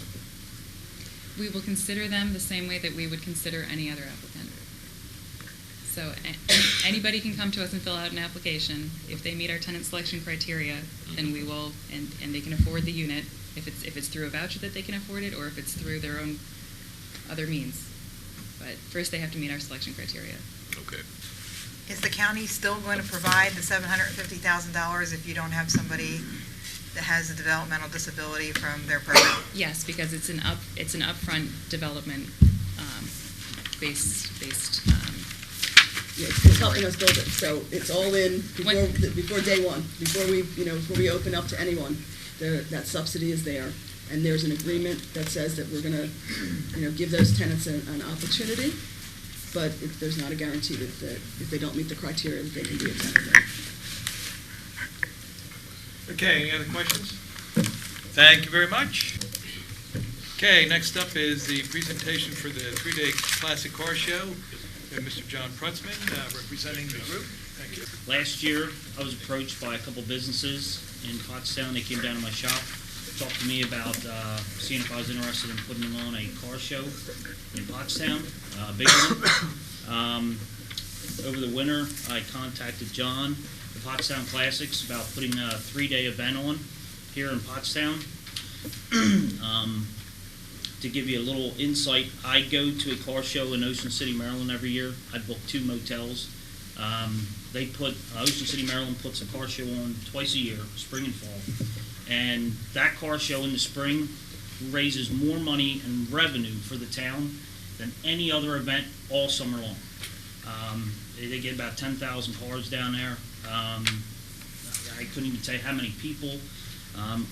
We will consider them the same way that we would consider any other applicant. So anybody can come to us and fill out an application. If they meet our tenant selection criteria, then we will, and they can afford the unit, if it's through a voucher that they can afford it, or if it's through their own other means. But first, they have to meet our selection criteria. Okay. Is the county still going to provide the $750,000 if you don't have somebody that has a developmental disability from their program? Yes, because it's an upfront development based. Yeah, it's helping us build it, so it's all in before day one, before we open up to anyone. That subsidy is there, and there's an agreement that says that we're going to, give those tenants an opportunity, but there's not a guarantee that if they don't meet the criteria, that they can be a tenant there. Okay, any other questions? Thank you very much. Okay, next up is the presentation for the 3-day classic car show. We have Mr. John Prutzman representing the group. Thank you. Last year, I was approached by a couple businesses in Pottstown. They came down to my shop, talked to me about seeing if I was interested in putting on a car show in Pottstown, a big one. Over the winter, I contacted John, the Pottstown Classics, about putting a 3-day event on here in Pottstown. To give you a little insight, I go to a car show in Ocean City, Maryland every year. I book 2 motels. Ocean City, Maryland puts a car show on twice a year, spring and fall. And that car show in the spring raises more money and revenue for the town than any other event all summer long. They get about 10,000 cars down there. I couldn't even tell you how many people.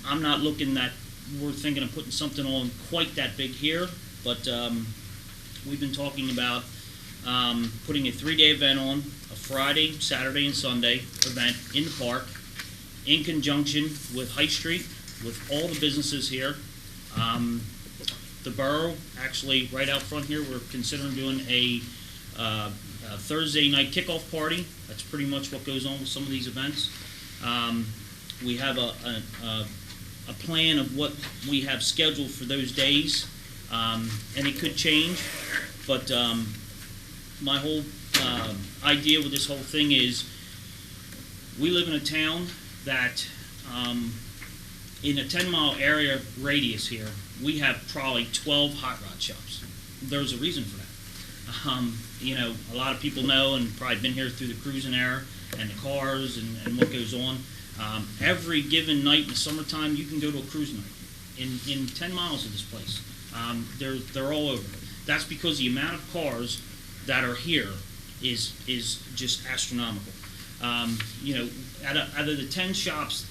I'm not looking that we're thinking of putting something on quite that big here, but we've been talking about putting a 3-day event on, a Friday, Saturday, and Sunday event in the park, in conjunction with High Street, with all the businesses here. The Borough, actually, right out front here, we're considering doing a Thursday night kickoff party. That's pretty much what goes on with some of these events. We have a plan of what we have scheduled for those days, and it could change, but my whole idea with this whole thing is we live in a town that in a 10-mile area radius here, we have probably 12 hot rod shops. There's a reason for that. You know, a lot of people know and probably been here through the cruising era and the cars and what goes on. Every given night in the summertime, you can go to a cruise night in 10 miles of this place. They're all over. That's because the amount of cars that are here is just astronomical. You know, out of the 10 shops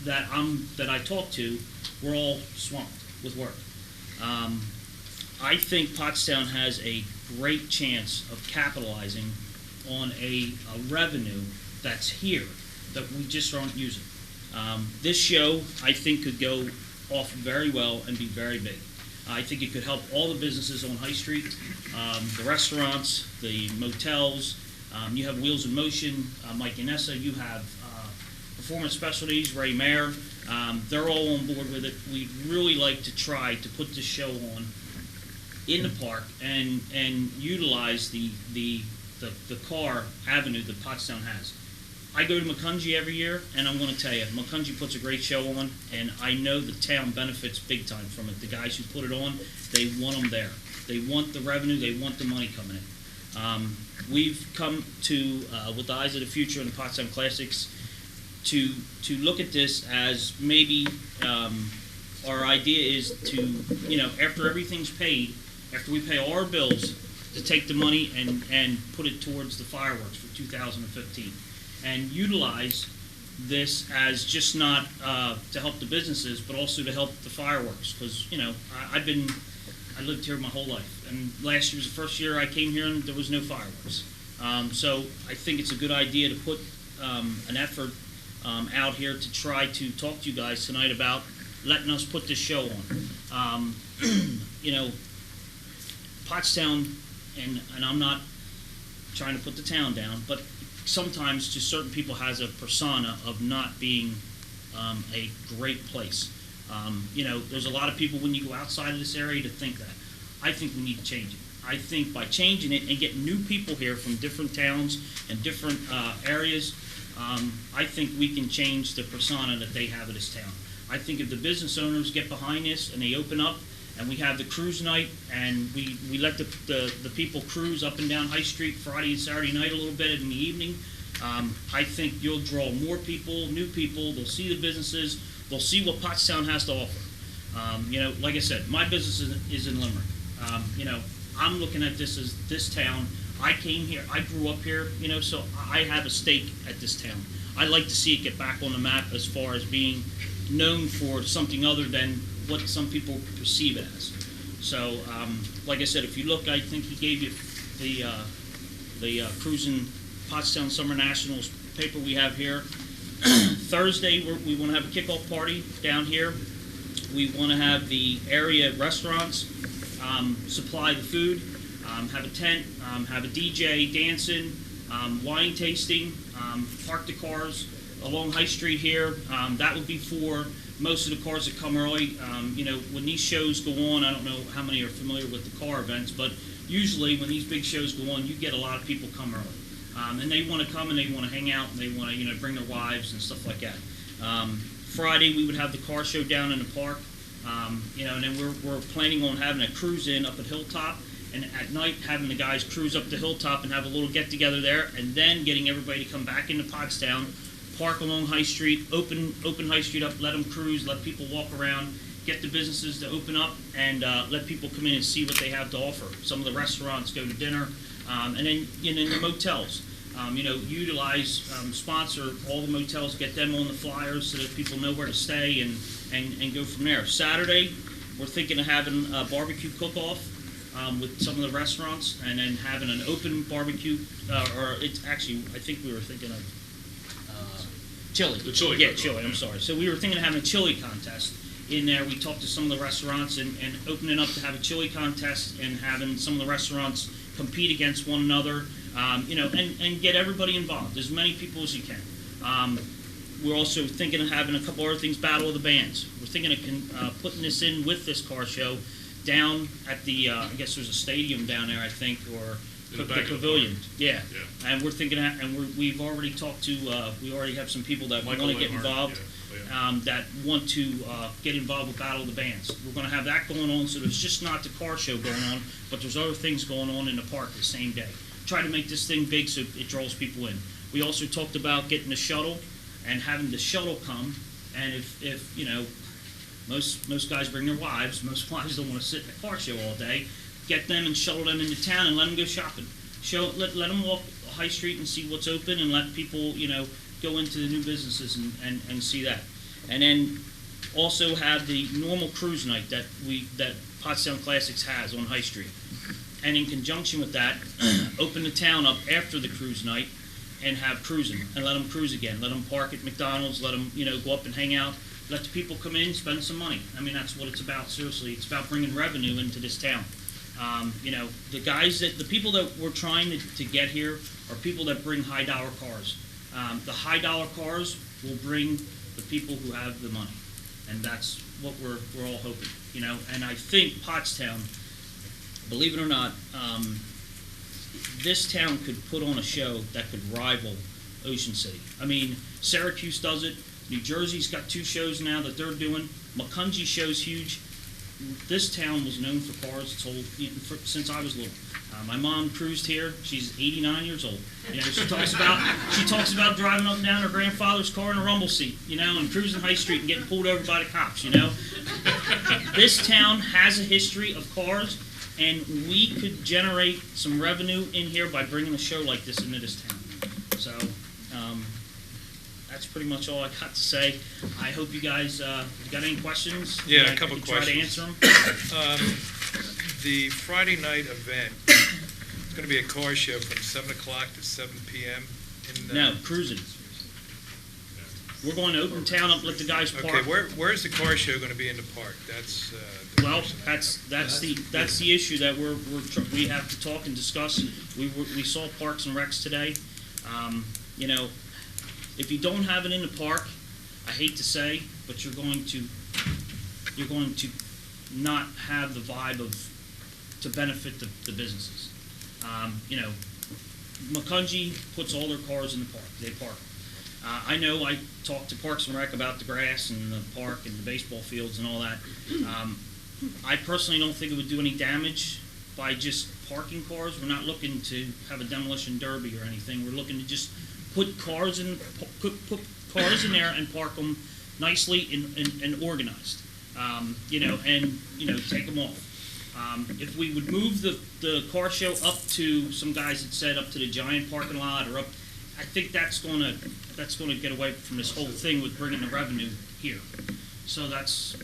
that I talk to, we're all swamped with work. I think Pottstown has a great chance of capitalizing on a revenue that's here that we just aren't using. This show, I think, could go off very well and be very big. I think it could help all the businesses on High Street, the restaurants, the motels. You have Wheels in Motion, Mike Inessa. You have Performance Specialties, Ray Mayer. They're all on board with it. We'd really like to try to put this show on in the park and utilize the car avenue that Pottstown has. I go to Macungie every year, and I'm going to tell you, Macungie puts a great show on, and I know the town benefits big time from it. The guys who put it on, they want them there. They want the revenue, they want the money coming in. We've come to, with the eyes of the future in the Pottstown Classics, to look at this as maybe our idea is to, you know, after everything's paid, after we pay all our bills, to take the money and put it towards the fireworks for 2015. And utilize this as just not to help the businesses, but also to help the fireworks. Because, you know, I lived here my whole life. And last year was the first year I came here and there was no fireworks. So I think it's a good idea to put an effort out here to try to talk to you guys tonight about letting us put this show on. You know, Pottstown, and I'm not trying to put the town down, but sometimes to certain people has a persona of not being a great place. You know, there's a lot of people when you go outside of this area to think that. I think we need to change it. I think by changing it and getting new people here from different towns and different areas, I think we can change the persona that they have of this town. I think if the business owners get behind this and they open up and we have the cruise night and we let the people cruise up and down High Street Friday and Saturday night a little bit in the evening, I think you'll draw more people, new people. They'll see the businesses. They'll see what Pottstown has to offer. You know, like I said, my business is in Limerick. You know, I'm looking at this as this town. I came here. I grew up here, you know, so I have a stake at this town. I like to see it get back on the map as far as being known for something other than what some people perceive it as. So, like I said, if you look, I think he gave you the Cruising Pottstown Summer Nationals paper we have here. Thursday, we want to have a kickoff party down here. We want to have the area restaurants supply the food, have a tent, have a DJ dancing, wine tasting, park the cars along High Street here. That would be for most of the cars that come early. You know, when these shows go on, I don't know how many are familiar with the car events, but usually when these big shows go on, you get a lot of people come early. And they want to come and they want to hang out and they want to, you know, bring their wives and stuff like that. Friday, we would have the car show down in the park. You know, and then we're planning on having a cruise in up at Hilltop, and at night having the guys cruise up to Hilltop and have a little get together there, and then getting everybody to come back into Pottstown, park along High Street, open High Street up, let them cruise, let people walk around, get the businesses to open up, and let people come in and see what they have to offer. Some of the restaurants, go to dinner, and then in the motels. You know, utilize, sponsor all the motels, get them on the flyers so that people know where to stay and go from there. Saturday, we're thinking of having a barbecue cook-off with some of the restaurants and then having an open barbecue, or it's actually, I think we were thinking of chili. The chili. Yeah, chili, I'm sorry. So we were thinking of having a chili contest in there. We talked to some of the restaurants and opening up to have a chili contest and having some of the restaurants compete against one another. And get everybody involved, as many people as you can. We're also thinking of having a couple other things, Battle of the Bands. We're thinking of putting this in with this car show down at the, I guess there's a stadium down there, I think, or the pavilion. Yeah. And we're thinking, we've already talked to, we already have some people that want to get involved, that want to get involved with Battle of the Bands. We're going to have that going on, so there's just not the car show going on, but there's other things going on in the park the same day. Try to make this thing big so it draws people in. We also talked about getting the shuttle and having the shuttle come, and if most guys bring their wives, most wives don't want to sit in a car show all day, get them and shuttle them into town and let them go shopping. Let them walk High Street and see what's open, and let people, go into the new businesses and see that. And then also have the normal cruise night that Pottstown Classics has on High Street. And in conjunction with that, open the town up after the cruise night and have cruising, and let them cruise again. Let them park at McDonald's, let them, go up and hang out. Let the people come in, spend some money. I mean, that's what it's about, seriously. It's about bringing revenue into this town. The people that we're trying to get here are people that bring high dollar cars. The high dollar cars will bring the people who have the money. And that's what we're all hoping, And I think Pottstown, believe it or not, this town could put on a show that could rival Ocean City. I mean, Syracuse does it. New Jersey's got 2 shows now that they're doing. Macungie show's huge. This town was known for cars since I was little. My mom cruised here. She's 89 years old. She talks about driving up and down her grandfather's car in a rumble seat, and cruising High Street and getting pulled over by the cops, This town has a history of cars, and we could generate some revenue in here by bringing a show like this into this town. So that's pretty much all I got to say. I hope you guys, if you got any questions, Yeah, a couple I can questions. try to answer them. The Friday night event, it's going to be a car show from 7 o'clock to 7 p.m. No, cruising. We're going to open town up, let the guys park. Okay, where's the car show going to be in the park? That's Well, that's the issue that we have to talk and discuss. We saw Parks and Recs today. If you don't have it in the park, I hate to say, but you're going to not have the vibe to benefit the businesses. Macungie puts all their cars in the park. They park. I know I talked to Parks and Rec about the grass and the park and the baseball fields and all that. I personally don't think it would do any damage by just parking cars. We're not looking to have a demolition derby or anything. We're looking to just put cars in there and park them nicely and organized. And take them off. If we would move the car show up to, some guys had said, up to the Giant parking lot or up, I think that's going to get away from this whole thing with bringing the revenue here. So that's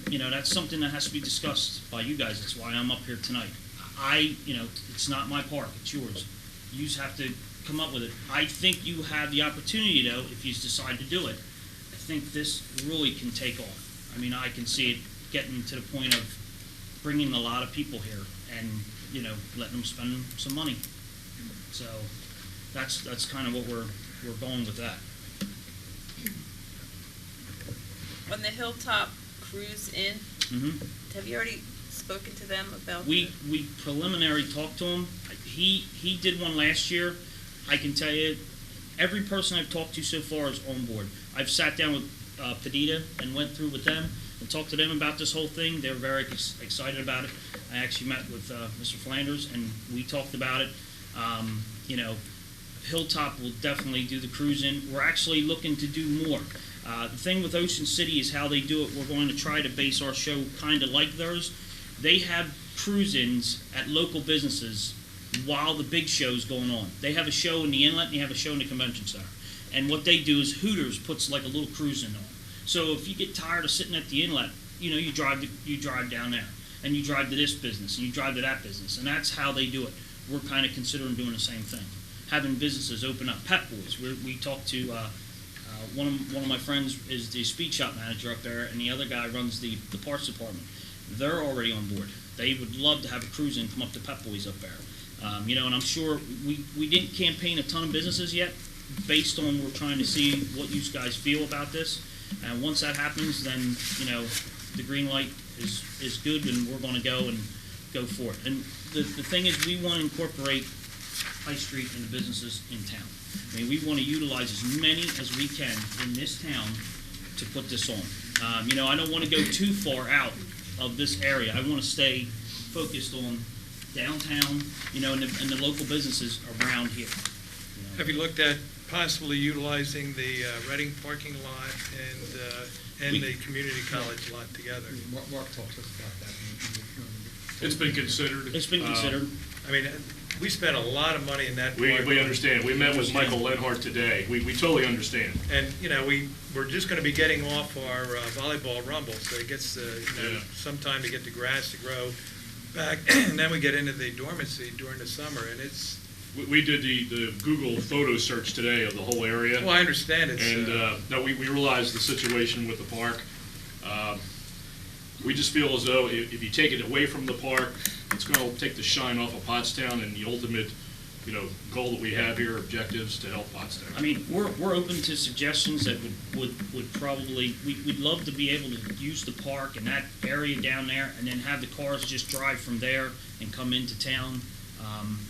something that has to be discussed by you guys. That's why I'm up here tonight. It's not my park, it's yours. You just have to come up with it. I think you have the opportunity, though, if you decide to do it. I think this really can take off. I mean, I can see it getting to the point of bringing a lot of people here and, letting them spend some money. So that's kind of what we're going with that. On the Hilltop Cruise Inn, have you already spoken to them about? We preliminary talked to him. He did one last year. I can tell you, every person I've talked to so far is on board. I've sat down with Padita and went through with them and talked to them about this whole thing. They're very excited about it. I actually met with Mr. Flanders and we talked about it. Hilltop will definitely do the cruise-in. We're actually looking to do more. The thing with Ocean City is how they do it. We're going to try to base our show kind of like theirs. They have cruise-ins at local businesses while the big show's going on. They have a show in the inlet and they have a show in the convention center. And what they do is Hooters puts like a little cruise-in on. So if you get tired of sitting at the inlet, you drive down there. And you drive to this business and you drive to that business. And that's how they do it. We're kind of considering doing the same thing. Having businesses open up. Pep Boys, we talked to one of my friends is the speed shop manager up there, and the other guy runs the parts department. They're already on board. They would love to have a cruise in come up to Pep Boys up there. And I'm sure we didn't campaign a ton of businesses yet, based on we're trying to see what you guys feel about this. And once that happens, then, the green light is good, and we're going to go for it. And the thing is, we want to incorporate High Street and the businesses in town. I mean, we want to utilize as many as we can in this town to put this on. I don't want to go too far out of this area. I want to stay focused on downtown, and the local businesses around here. Have you looked at possibly utilizing the Reading parking lot and the community college lot together? Mark talked to us about that. It's been considered. It's been considered. I mean, we spent a lot of money in that We park. understand. We met with Michael Lenhart today. We totally understand. And, we're just going to be getting off our volleyball rumble, so it gets, Yeah. some time to get the grass to grow back, and then we get into the dormancy during the summer, and it's, We did the Google photo search today of the whole area. well, I understand it's. And no, we realize the situation with the park. We just feel as though if you take it away from the park, it's going to take the shine off of Pottstown and the ultimate, goal that we have here, objectives to help Pottstown. I mean, we're open to suggestions that would probably, we'd love to be able to use the park and that area down there, and then have the cars just drive from there and come into town.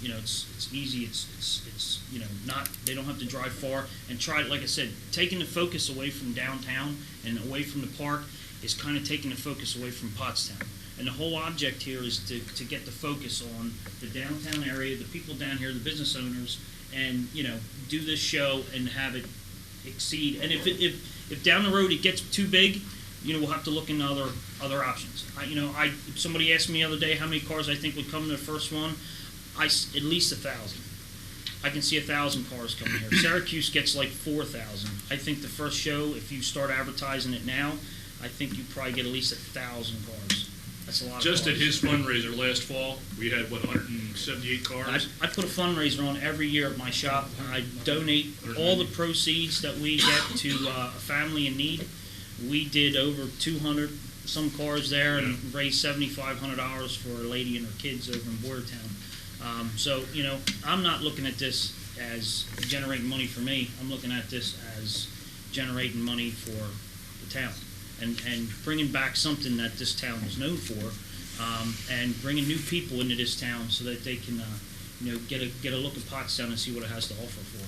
It's easy, it's not, they don't have to drive far, and try, like I said, taking the focus away from downtown and away from the park is kind of taking the focus away from Pottstown. And the whole object here is to get the focus on the downtown area, the people down here, the business owners, and, do this show and have it exceed. And if down the road it gets too big, we'll have to look into other options. Somebody asked me the other day how many cars I think would come to the first one. At least 1,000. I can see 1,000 cars coming here. Syracuse gets like 4,000. I think the first show, if you start advertising it now, I think you probably get at least 1,000 cars. That's a lot Just of at cars. his fundraiser last fall, we had, 178 cars? I put a fundraiser on every year at my shop. I donate all the proceeds that we get to a family in need. We did over 200 some cars there and raised $7,500 for a lady and her kids over in Borough. I'm not looking at this as generating money for me. I'm looking at this as generating money for the town and bringing back something that this town is known for, and bringing new people into this town so that they can, get a look at Pottstown and see what it has to offer for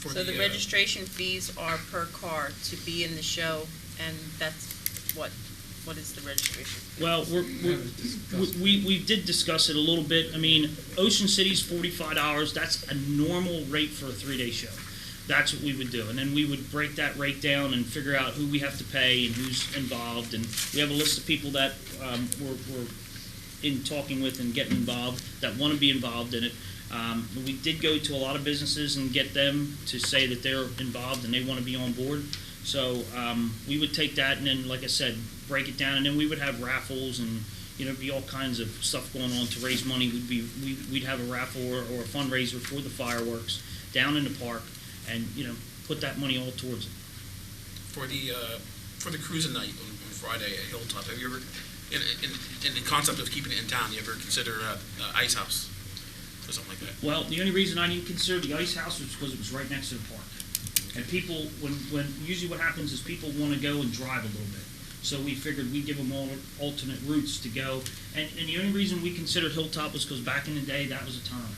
them. So the registration fees are per car to be in the show, and that's what is the registration? Well, we did discuss it a little bit. I mean, Ocean City's $45. That's a normal rate for a 3-day show. That's what we would do. And then we would break that rate down and figure out who we have to pay and who's involved. And we have a list of people that we're in talking with and getting involved, that want to be involved in it. We did go to a lot of businesses and get them to say that they're involved and they want to be on board. So we would take that and then, like I said, break it down, and then we would have raffles and be all kinds of stuff going on to raise money. We'd have a raffle or a fundraiser for the fireworks down in the park, and put that money all towards it. For the cruising night on Friday at Hilltop, have you ever, in the concept of keeping it in town, you ever consider Ice House or something like that? Well, the only reason I didn't consider the Ice House was because it was right next to the park. And people, when usually what happens is people want to go and drive a little bit. So we figured we'd give them all alternate routes to go. And the only reason we considered Hilltop was because back in the day, that was a turnout.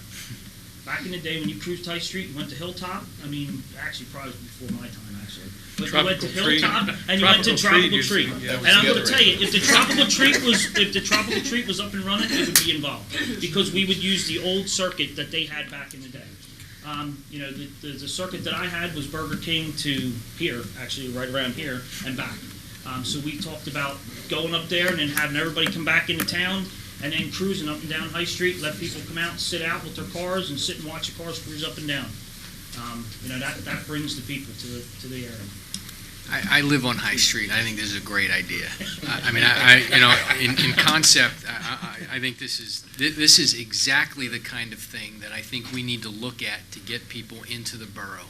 Back in the day, when you cruised High Street and went to Hilltop, actually probably before my time, actually. But you went to Hilltop and you went to Tropical Treat. And I'm going to tell you, if the Tropical Treat was up and running, it would be involved, because we would use the old circuit that they had back in the day. The circuit that I had was Burger King to here, actually right around here and back. So we talked about going up there and then having everybody come back into town, and then cruising up and down High Street, let people come out and sit out with their cars and sit and watch the cars cruise up and down. That brings the people to the area. I live on High Street. I think this is a great idea. In concept, I think this is exactly the kind of thing that I think we need to look at to get people into the borough.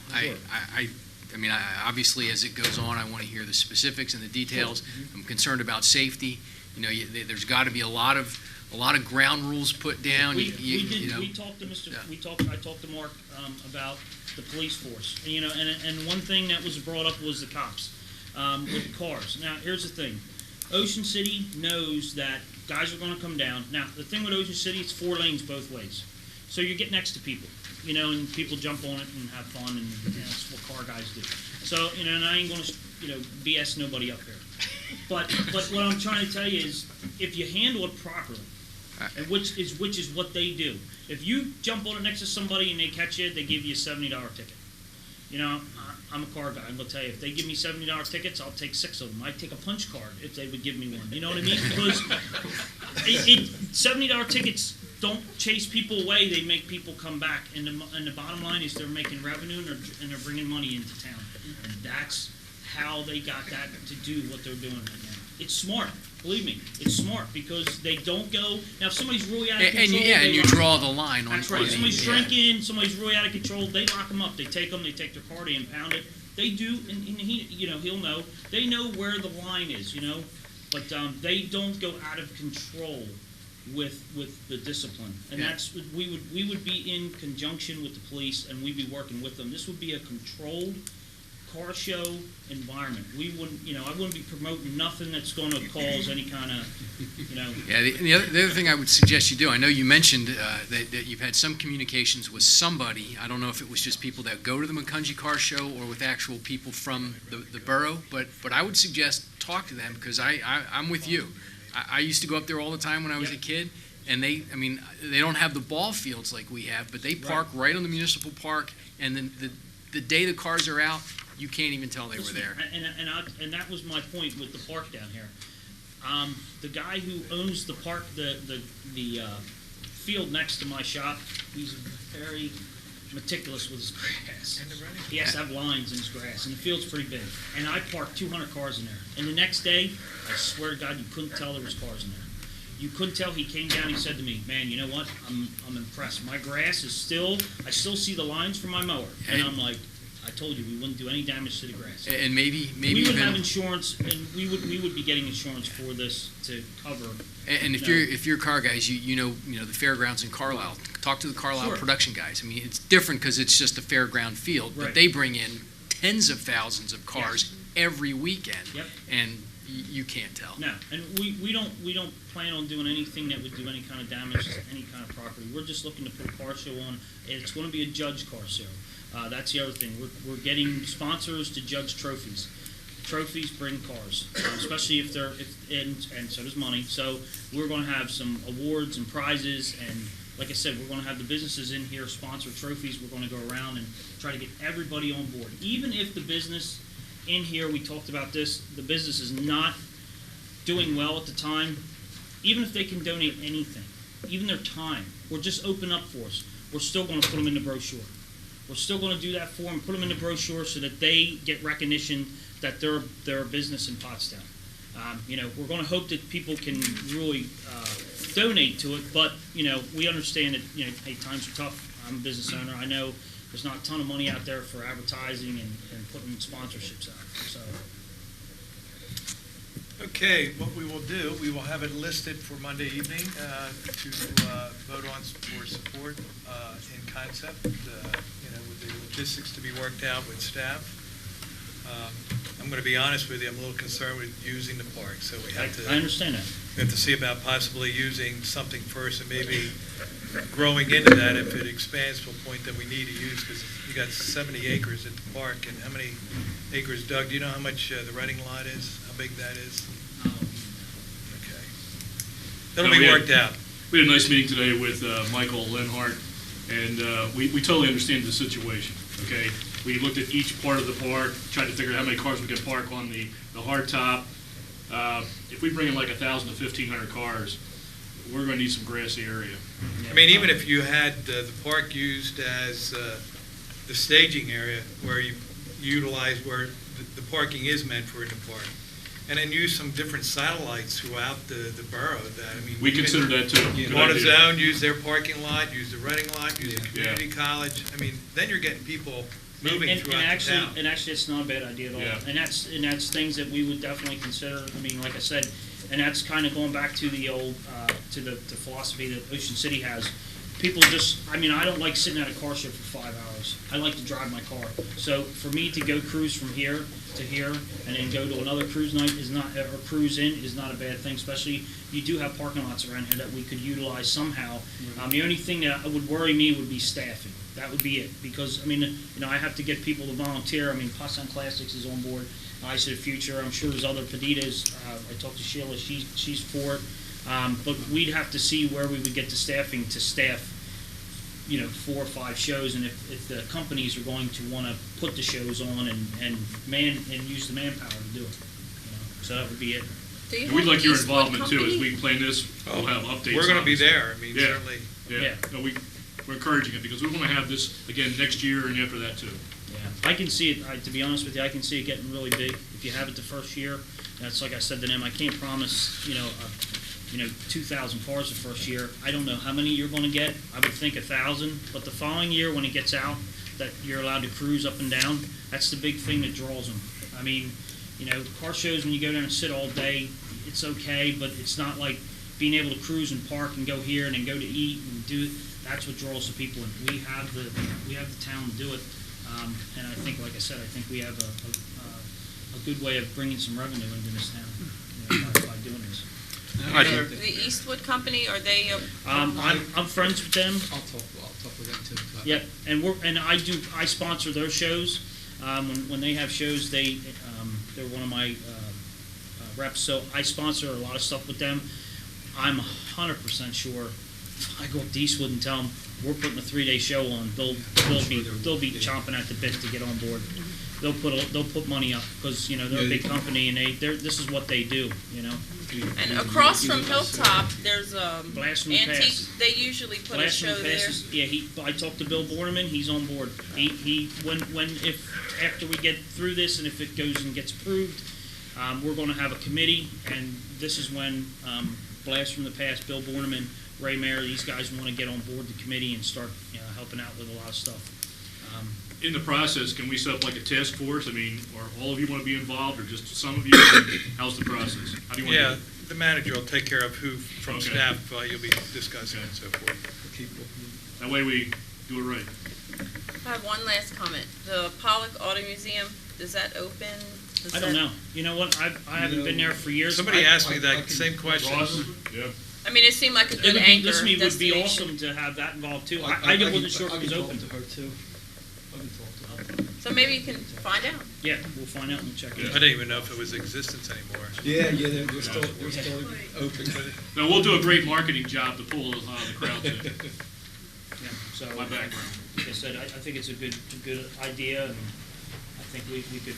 Obviously, as it goes on, I want to hear the specifics and the details. I'm concerned about safety. There's got to be a lot of a lot of ground rules put down. We You know. talked to Mr., Yeah. I talked to Mark, about the police force. And, you know, and one thing that was brought up was the cops, with cars. Now, here's the thing. Ocean City knows that guys are gonna come down. Now, the thing with Ocean City, it's 4 lanes both ways. So you get next to people, you know, and people jump on it and have fun, and you know, that's what car guys do. So, you know, and I ain't gonna, you know, BS nobody up here. But what I'm trying to tell you is, if you handle it properly, and which is what they do. If you jump on it next to somebody and they catch you, they give you a $70 ticket. You know, I'm a car guy. I'm gonna tell you, if they give me $70 tickets, I'll take 6 of them. I'd take a punch card if they would give me one. You know what I mean? Because $70 tickets don't chase people away. They make people come back. And the bottom line is they're making revenue, and they're bringing money into town. And that's how they got that to do what they're doing right now. It's smart. Believe me, it's smart, because they don't go. Now, if somebody's really out of control, And you draw the line on. That's right. on Somebody's the, drinking, somebody's really out of control. They lock them up. They take them. They take their car. They impound it. They do, and he, you know, he'll know. They know where the line is, you know, but they don't go out of control with the discipline. And that's we would be in conjunction with the police, and we'd be working with them. This would be a controlled car show environment. We wouldn't, you know, I wouldn't be promoting nothing that's going to cause any kind of, you know. Yeah, the other thing I would suggest you do, I know you mentioned that you've had some communications with somebody. I don't know if it was just people that go to the Macungie Car Show or with actual people from the borough, but I would suggest talk to them, because I'm with you. I used to go up there all the time when I was a kid, and they don't have the ball fields like we have, but they park right on the municipal park, and then the day the cars are out, you can't even tell they were there. And that was my point with the park down here. The guy who owns the park, the field next to my shop, he's very meticulous with his grass. He has to have lines in his grass, and the field's pretty big. And I parked 200 cars in there. And the next day, I swear to God, you couldn't tell there was cars in there. You couldn't tell. He came down, he said to me, "Man, you know what? I'm impressed. My grass is I still see the lines from my mower." And I'm like, I told you we wouldn't do any damage to the grass. And maybe we would even have insurance, and we would be getting insurance for this to cover. And if you're car guys, you know the fairgrounds in Carlisle. Talk to the Carlisle production guys. I mean, it's different because it's just a fairground field, but they bring in tens of thousands of cars every weekend. Yep. And you can't tell. No, and we don't plan on doing anything that would do any kind of damage to any kind of property. We're just looking to put a car show on. It's going to be a judge car show. That's the other thing. We're getting sponsors to judge trophies. Trophies bring cars, especially if and so does money. So we're going to have some awards and prizes, and like I said, we're going to have the businesses in here sponsor trophies. We're going to go around and try to get everybody on board. Even if the business in here, we talked about this, the business is not doing well at the time, even if they can donate anything, even their time, or just open up for us, we're still going to put them in the brochure. We're still going to do that for them, put them in the brochure so that they get recognition that they're a business in Pottstown. You know, we're going to hope that people can really donate to it, but, you know, we understand that, you know, hey, times are tough. I'm a business owner. I know there's not a ton of money out there for advertising and putting sponsorships out. So. Okay, what we will do, we will have it listed for Monday evening to vote on for support in concept, you know, with the logistics to be worked out with staff. I'm going to be honest with you, I'm a little concerned with using the park, so we have to. I understand that. We have to see about possibly using something first and maybe growing into that if it expands to a point that we need to use, because you got 70 acres at the park, and how many acres, Doug, do you know how much the renting lot is, how big that is? Okay. That'll be worked out. We had a nice meeting today with Michael Lenhart, and we totally understand the situation, okay? We looked at each part of the park, tried to figure out how many cars we could park on the hard top. If we bring in like 1,000 to 1,500 cars, we're going to need some grassy area. I mean, even if you had the park used as the staging area where you utilize where the parking is meant for in the park, and then use some different satellites throughout the borough. That I mean, we consider that too. On a zone, use their parking lot, use the renting lot, use the community college. I mean, then you're getting people moving And throughout the actually, town. and actually, it's not a bad idea at all. Yeah. And that's things that we would definitely consider. I mean, like I said, and that's kind of going back to the old, to the philosophy that Ocean City has. People just, I mean, I don't like sitting at a car show for 5 hours. I like to drive my car. So for me to go cruise from here to here and then go to another cruise night is not, or cruise in is not a bad thing, especially you do have parking lots around here that we could utilize somehow. The only thing that would worry me would be staffing. That would be it. Because, I mean, you know, I have to get people to volunteer. I mean, Pottstown Classics is on board. Eyes of the Future. I'm sure there's other Peditas. I talked to Sheila. She's for it. But we'd have to see where we would get the staffing to staff, you know, 4 or 5 shows, and if the companies are going to want to put the shows on and use the manpower to do it. You know? So that would be it. And we'd like your involvement too, as we plan this, we'll have updates. We're going to on be this. there. I mean, Yeah. certainly. Yeah, no, we're encouraging it, because we want to have this again next year and after that too. Yeah, I can see it. To be honest with you, I can see it getting really big. If you have it the first year, that's like I said to them. I can't promise, 2,000 cars the first year. I don't know how many you're going to get. I would think 1,000. But the following year, when it gets out, that you're allowed to cruise up and down. That's the big thing that draws them. I mean, car shows when you go down and sit all day, it's okay, but it's not like being able to cruise and park and go here and then go to eat and do. That's what draws the people in. We have the town to do it. And I think, like I said, I think we have a good way of bringing some revenue into this town by doing this. The Eastwood Company, are they? I'm friends with them. I'll talk with them too. Yep, and I sponsor their shows. When they have shows, they're one of my reps. So I sponsor a lot of stuff with them. I'm 100% sure. If I go up to Eastwood and tell them we're putting a 3-day show on, they'll be chomping at the bit to get on board. They'll put money up because they're a big company and this is what they do. And across from Hilltop, there's Blast from the Antique. Past. They usually put Blast a from show the there. Past is- I talked to Bill Borneman. He's on board. If after we get through this and if it goes and gets approved, we're going to have a committee, and this is when Blast from the Past, Bill Borneman, Ray Mayer, these guys want to get on board the committee and start helping out with a lot of stuff. In the process, can we set up like a task force? I mean, or all of you want to be involved, or just some of you? How's the process? How do you want to do it? The manager will take care of who from Okay. staff you'll be discussing and so forth. That way we do it right. I have one last comment. The Pollock Auto Museum, is that open? I don't know. You know what? I haven't been there for years. Somebody asked me that same question. Ross? Yeah. I mean, it seemed like a good It anchor would be destination. awesome to have that involved too. I wasn't sure if it was open. to her too. I can talk to her. So maybe you can find out. Yeah, we'll find out and check it I out. didn't even know if it was in existence anymore. Yeah, they're still open. No, we'll do a great marketing job to pull the crowd in. Yeah, so My background. like I said, I think it's a good idea, and I think we could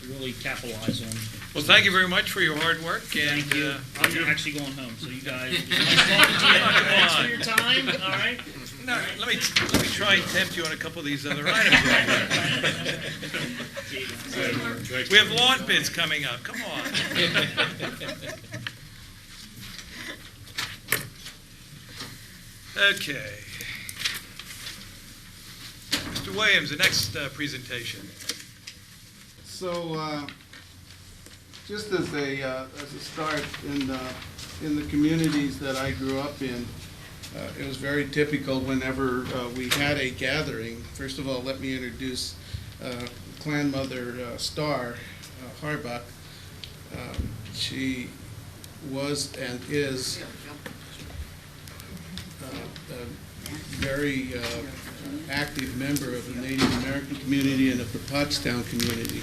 really capitalize on. Well, thank you very much for your hard work. And, Thank you. I'm actually going home, so you guys, nice talking to you. Thanks for your time. All right. No, let me try and tempt you on a couple of these other items. We have lawn bids coming up. Come on. Okay. Mr. Williams, the next presentation. So, just as a start in the communities that I grew up in, it was very typical whenever we had a gathering. First of all, let me introduce Clan Mother Star Harbuck. She was and is a very active member of the Native American community and of the Pottstown community.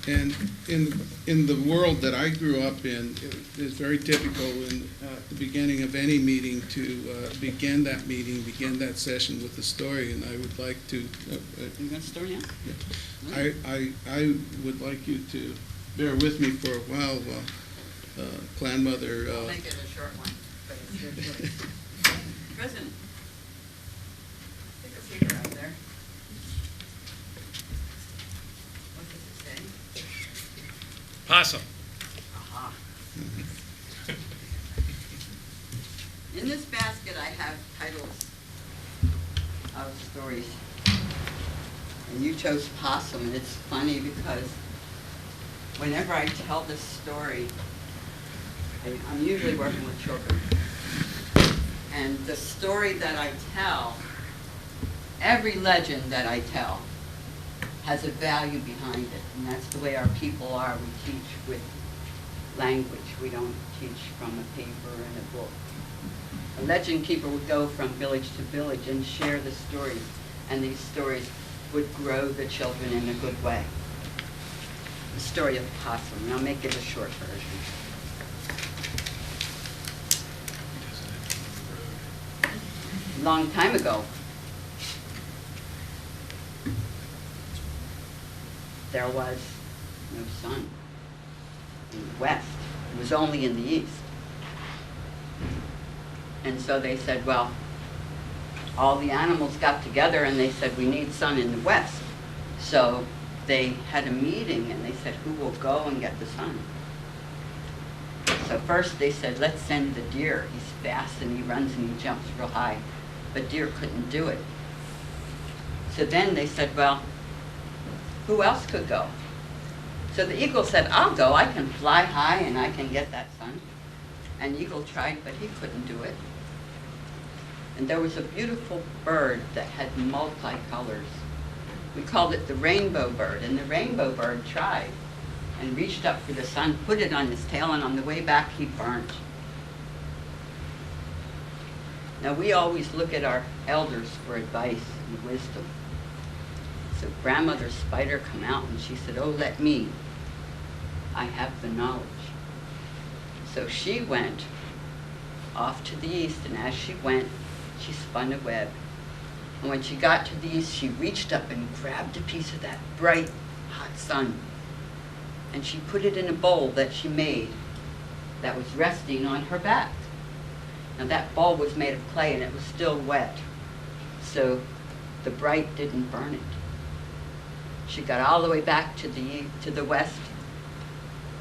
And in the world that I grew up in, it is very typical in the beginning of any meeting to begin that session with a story. And I would like to. You got a story now? I would like you to bear with me for a while Clan Mother. I'll make it a short one, but it's good. President, take a speaker out there. What does it say? Possum. Aha. In this basket, I have titles of stories. And you chose Possum, and it's funny because whenever I tell this story, I'm usually working with children. And the story that I tell, every legend that I tell, has a value behind it. And that's the way our people are. We teach with language. We don't teach from a paper and a book. A legend keeper would go from village to village and share the stories. And these stories would grow the children in a good way. The story of Possum, and I'll make it a short version. A long time ago, there was no sun in the west. It was only in the east. And so they said, well, all the animals got together and they said, we need sun in the west. So they had a meeting and they said, who will go and get the sun? So first they said, let's send the deer. He's fast and he runs and he jumps real high. But deer couldn't do it. So then they said, well, who else could go? So the eagle said, I'll go. I can fly high and I can get that sun. And Eagle tried, but he couldn't do it. And there was a beautiful bird that had multicolors. We called it the rainbow bird. And the rainbow bird tried and reached up for the sun, put it on his tail, and on the way back he burnt. Now we always look at our elders for advice and wisdom. So grandmother spider come out and she said, oh, let me. I have the knowledge. So she went off to the east, and as she went, she spun a web. And when she got to the east, she reached up and grabbed a piece of that bright, hot sun. And she put it in a bowl that she made that was resting on her back. Now that bowl was made of clay and it was still wet, so the bright didn't burn it. She got all the way back to the west,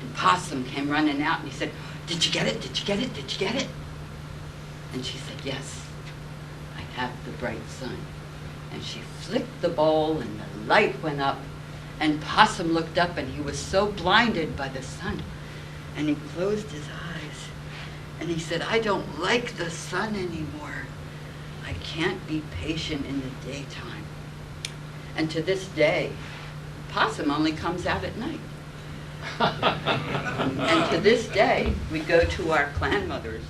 and Possum came running out and he said, did you get it? Did you get it? Did you get it? And she said, yes, I have the bright sun. And she flicked the bowl and the light went up, and Possum looked up and he was so blinded by the sun, and he closed his eyes and he said, I don't like the sun anymore. I can't be patient in the daytime. And to this day, Possum only comes out at night. And to this day, we go to our clan mothers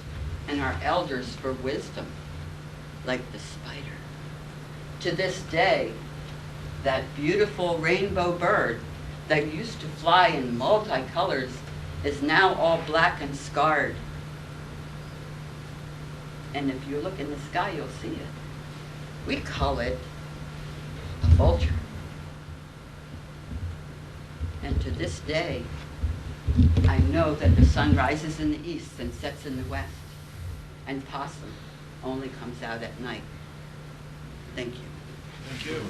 and our elders for wisdom, like the spider. To this day, that beautiful rainbow bird that used to fly in multicolors is now all black and scarred. And if you look in the sky, you'll see it. We call it a vulture. And to this day, I know that the sun rises in the east and sets in the west, and Possum only comes out at night. Thank you. Thank you.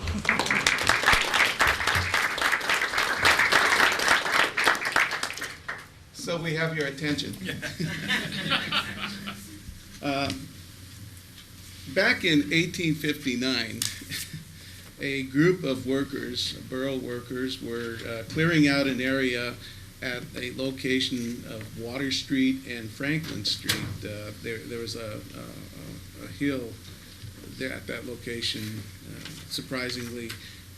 So we have your attention. Back in 1859, a group of workers, borough workers, were clearing out an area at a location of Water Street and Franklin Street. There was a hill there at that location, surprisingly.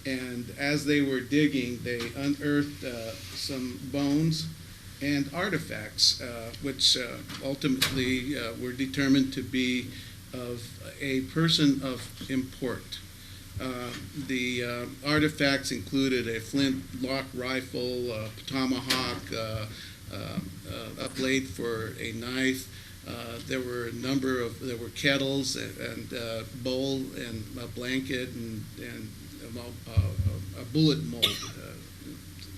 And as they were digging, they unearthed some bones and artifacts, which ultimately were determined to be of a person of import. The artifacts included a flintlock rifle, a tomahawk, a blade for a knife. There were there were kettles and bowl and a blanket and a bullet mold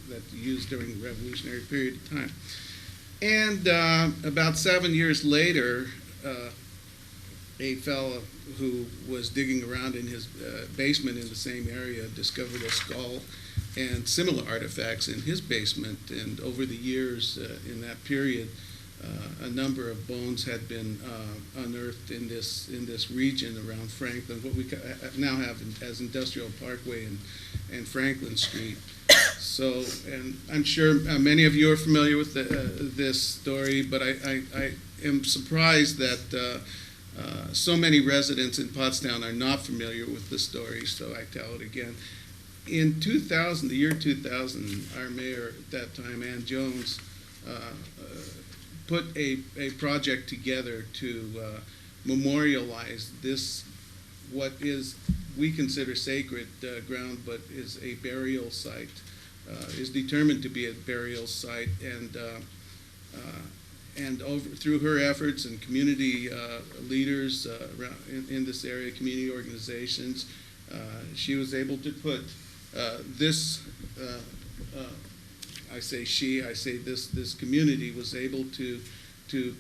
that used during the Revolutionary period of time. And about 7 years later, a fellow who was digging around in his basement in the same area discovered a skull and similar artifacts in his basement. And over the years in that period, a number of bones had been unearthed in this region around Franklin, what we now have as Industrial Parkway and Franklin Street. So, and I'm sure many of you are familiar with this story, but I am surprised that so many residents in Pottstown are not familiar with the story, so I tell it again. In 2000, the year 2000, our mayor at that time, Ann Jones, put a project together to memorialize this, what is, we consider sacred ground, but is a burial site, is determined to be a burial site, and through her efforts and community leaders around in this area, community organizations, she was able to put this, I say she, I say this community was able to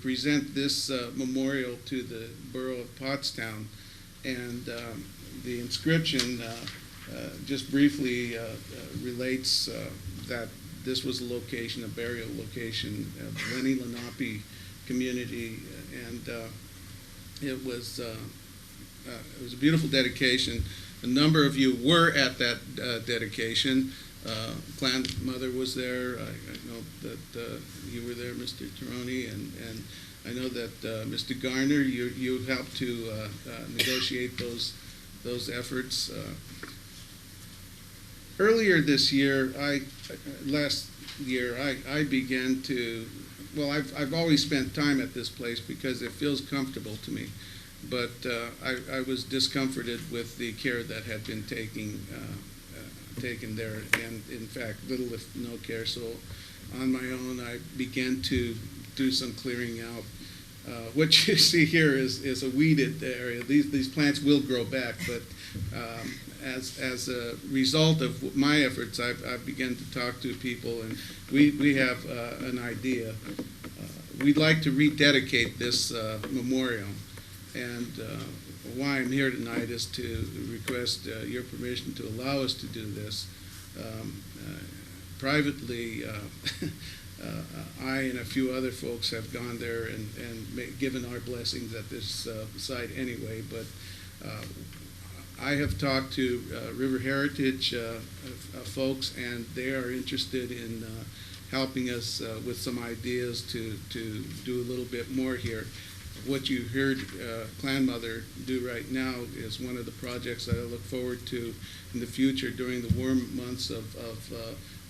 present this memorial to the Borough of Pottstown, and the inscription just briefly relates that this was a location, a burial location, of Lenni Lenape community, and it was a beautiful dedication. A number of you were at that dedication. Clan Mother was there. I know that you were there, Mr. Tironi, and I know that Mr. Garner, you helped to negotiate those efforts. Earlier this year, last year, I began to, well, I've always spent time at this place because it feels comfortable to me, but I was discomforted with the care that had been taken there, and in fact, little if no care. So on my own, I began to do some clearing out. What you see here is a weeded area. These plants will grow back, but as a result of my efforts, I've begun to talk to people, and we have an idea. We'd like to rededicate this memorial, and why I'm here tonight is to request your permission to allow us to do this. Privately, I and a few other folks have gone there and given our blessings at this site anyway, but I have talked to River Heritage folks, and they are interested in helping us with some ideas to do a little bit more here. What you heard Clan Mother do right now is one of the projects that I look forward to in the future during the warm months of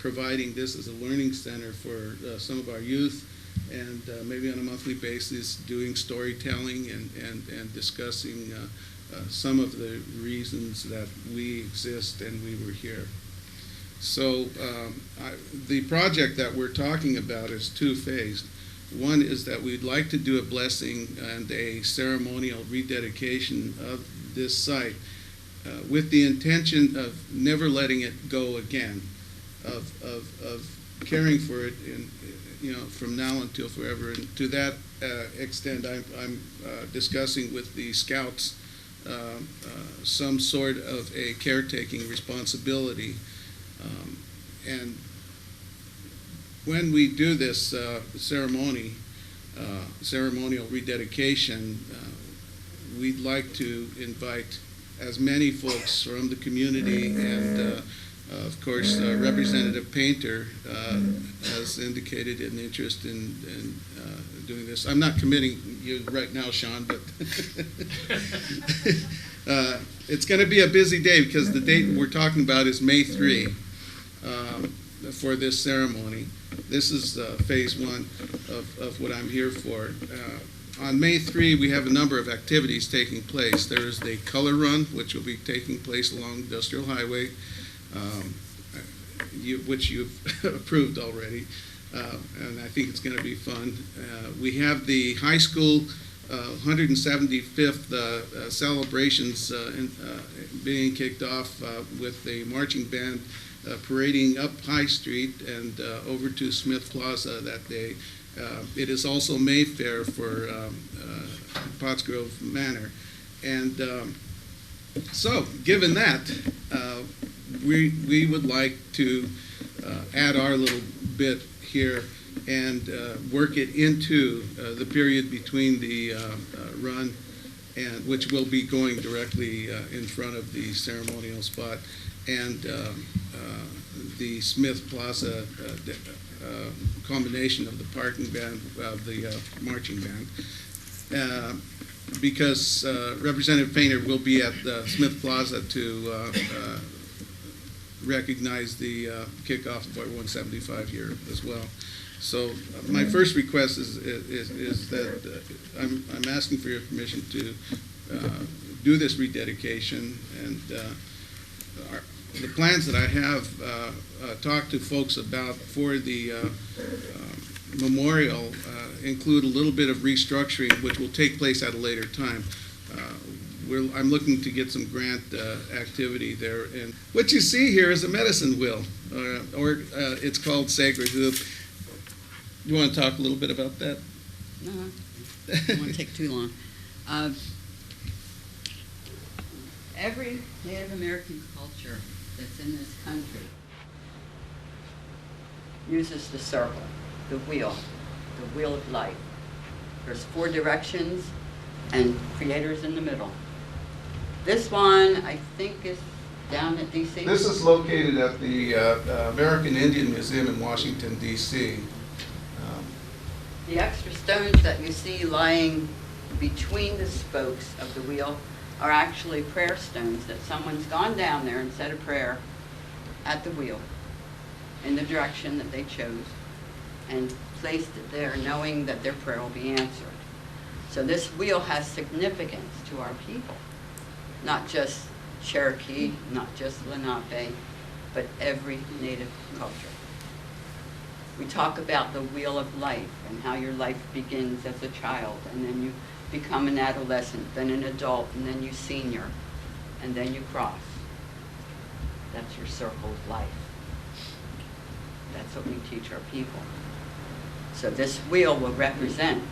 providing this as a learning center for some of our youth, and maybe on a monthly basis doing storytelling and discussing some of the reasons that we exist and we were here. So the project that we're talking about is two-phased. One is that we'd like to do a blessing and a ceremonial rededication of this site with the intention of never letting it go again, of caring for it from now until forever. And to that extent, I'm discussing with the Scouts some sort of a caretaking responsibility. And when we do this ceremonial rededication, we'd like to invite as many folks from the community, and of course Representative Painter has indicated an interest in doing this. I'm not committing you right now, Sean, but it's going to be a busy day because the date we're talking about is May 3 for this ceremony. This is phase one of what I'm here for. On May 3, we have a number of activities taking place. There is the color run, which will be taking place along Industrial Highway, which you've approved already, and I think it's going to be fun. We have the high school 175th celebrations being kicked off with the marching band parading up High Street and over to Smith Plaza that day. It is also Mayfair for Pottsgrove Manor. And so, given that, we would like to add our little bit here and work it into the period between the run, and which will be going directly in front of the ceremonial spot, and the Smith Plaza combination of the parking band, of the marching band. Because Representative Painter will be at Smith Plaza to recognize the kickoff of our 175 year as well. So my first request is that I'm asking for your permission to do this rededication, and the plans that I have talked to folks about for the memorial include a little bit of restructuring, which will take place at a later time. I'm looking to get some grant activity there, and what you see here is a medicine wheel, or it's called sacred hoop. You want to talk a little bit about that? No, I don't want to take too long. Every Native American culture that's in this country uses the circle, the wheel of life. There's 4 directions and creators in the middle. This one, I think, is down at D.C. This is located at the American Indian Museum in Washington, D.C. The extra stones that you see lying between the spokes of the wheel are actually prayer stones that someone's gone down there and said a prayer at the wheel in the direction that they chose and placed it there knowing that their prayer will be answered. So this wheel has significance to our people, not just Cherokee, not just Lenape, but every Native culture. We talk about the wheel of life and how your life begins as a child, and then you become an adolescent, then an adult, and then you senior, and then you cross. That's your circle of life. That's what we teach our people. So this wheel will represent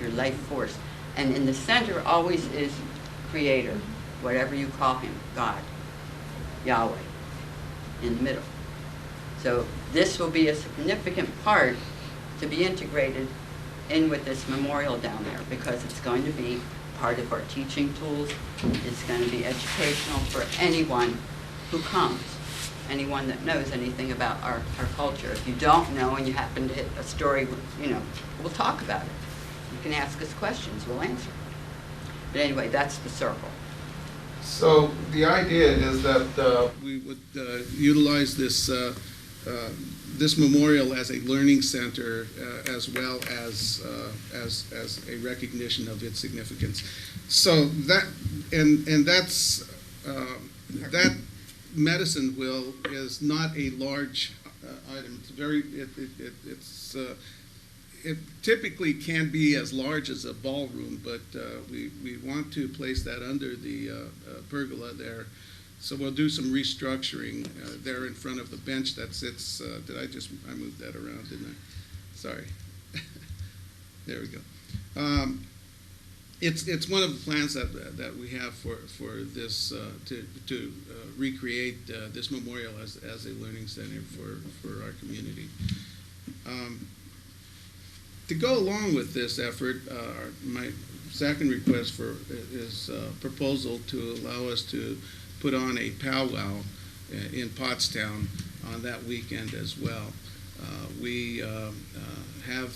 your life force. And in the center always is Creator, whatever you call him, God, Yahweh, in the middle. So this will be a significant part to be integrated in with this memorial down there, because it's going to be part of our teaching tools. It's going to be educational for anyone who comes, anyone that knows anything about our culture. If you don't know and you happen to hit a story, we'll talk about it. You can ask us questions, we'll answer. But anyway, that's the circle. So the idea is that we would utilize this this memorial as a learning center, as well as a recognition of its significance. So that that's that medicine wheel is not a large item. It's very it typically can be as large as a ballroom, but we want to place that under the pergola there. So we'll do some restructuring there in front of the bench that sits. I moved that around, didn't I? Sorry. There we go. It's one of the plans that we have for this to recreate this memorial as a learning center for our community. To go along with this effort, my second request is a proposal to allow us to put on a powwow in Pottstown on that weekend as well. We have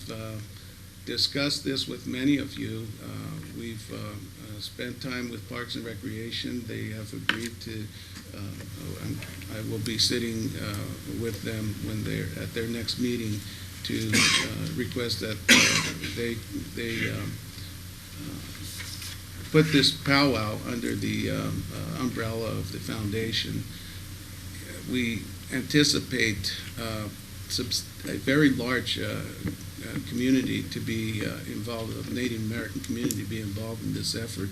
discussed this with many of you. We've spent time with Parks and Recreation. They have agreed to, I will be sitting with them when they're at their next meeting to request that they put this powwow under the umbrella of the foundation. We anticipate a very large community to be involved, a Native American community to be involved in this effort.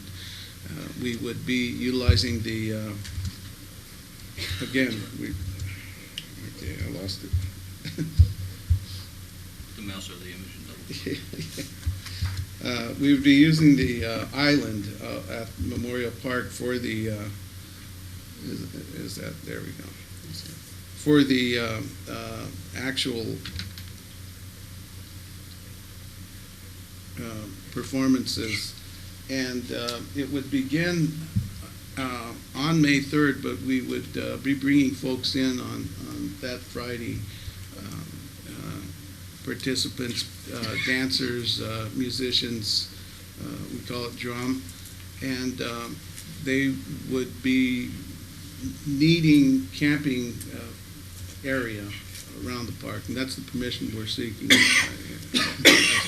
We would be utilizing the, again, okay, I lost it. The mouse or the image double. We would be using the island at Memorial Park for the, is that, there we go. For the actual performances. And it would begin on May 3rd, but we would be bringing folks in on that Friday, participants, dancers, musicians, we call it drum, and they would be needing camping area around the park, and that's the permission we're seeking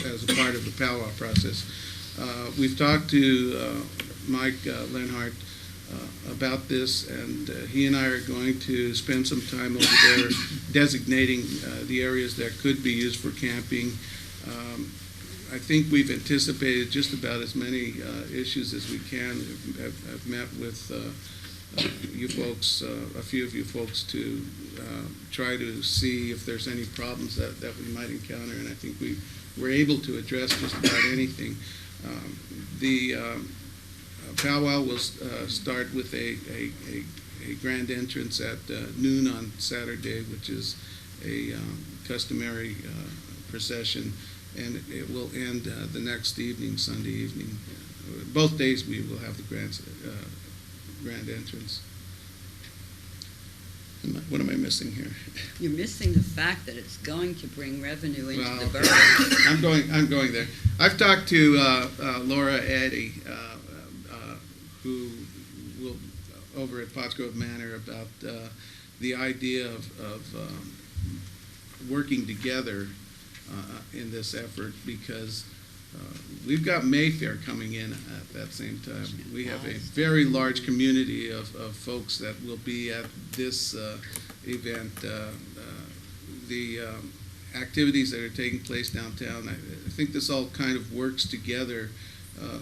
as a part of the powwow process. We've talked to Mike Lenhart about this, and he and I are going to spend some time over there designating the areas that could be used for camping. I think we've anticipated just about as many issues as we can. I've met with you folks, a few of you folks, to try to see if there's any problems that we might encounter, and I think we were able to address just about anything. The powwow will start with a grand entrance at noon on Saturday, which is a customary procession, and it will end the next evening, Sunday evening. Both days we will have the grand entrance. What am I missing here? You're missing the fact that it's going to bring revenue into the borough. I'm going there. I've talked to Laura Addy, who will over at Pottsgrove Manor, about the idea of working together in this effort, because we've got Mayfair coming in at that same time. We have a very large community of folks that will be at this event. The activities that are taking place downtown, I think this all kind of works together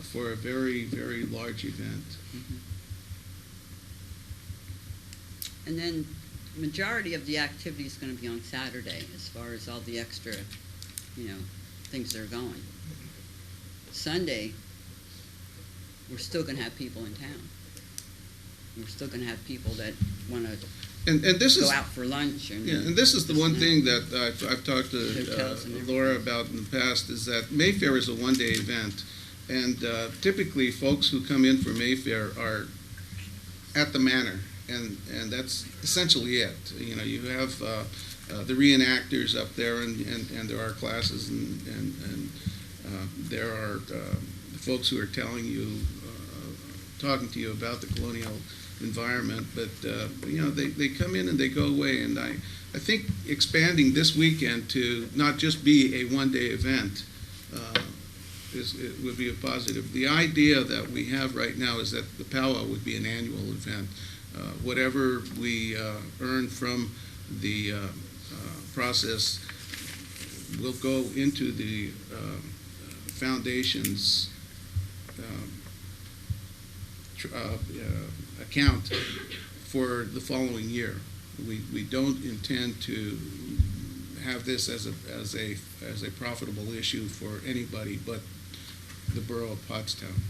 for a very, very large event. Mm-hmm. And then majority of the activity is going to be on Saturday, as far as all the extra, things that are going. Sunday, we're still going to have people in town. We're still going to have people that want to go out for lunch. And this is the one thing that I've talked to Laura about in the past, is that Mayfair is a one-day event, and typically folks who come in for Mayfair are at the Manor, and that's essentially it. You have the reenactors up there, and there are classes, and there are folks who are telling you, talking to you about the colonial environment, but they come in and they go away, and I think expanding this weekend to not just be a one-day event would be a positive. The idea that we have right now is that the powwow would be an annual event. Whatever we earn from the process will go into the foundation's account for the following year. We don't intend to have this as a profitable issue for anybody but the borough of Pottstown.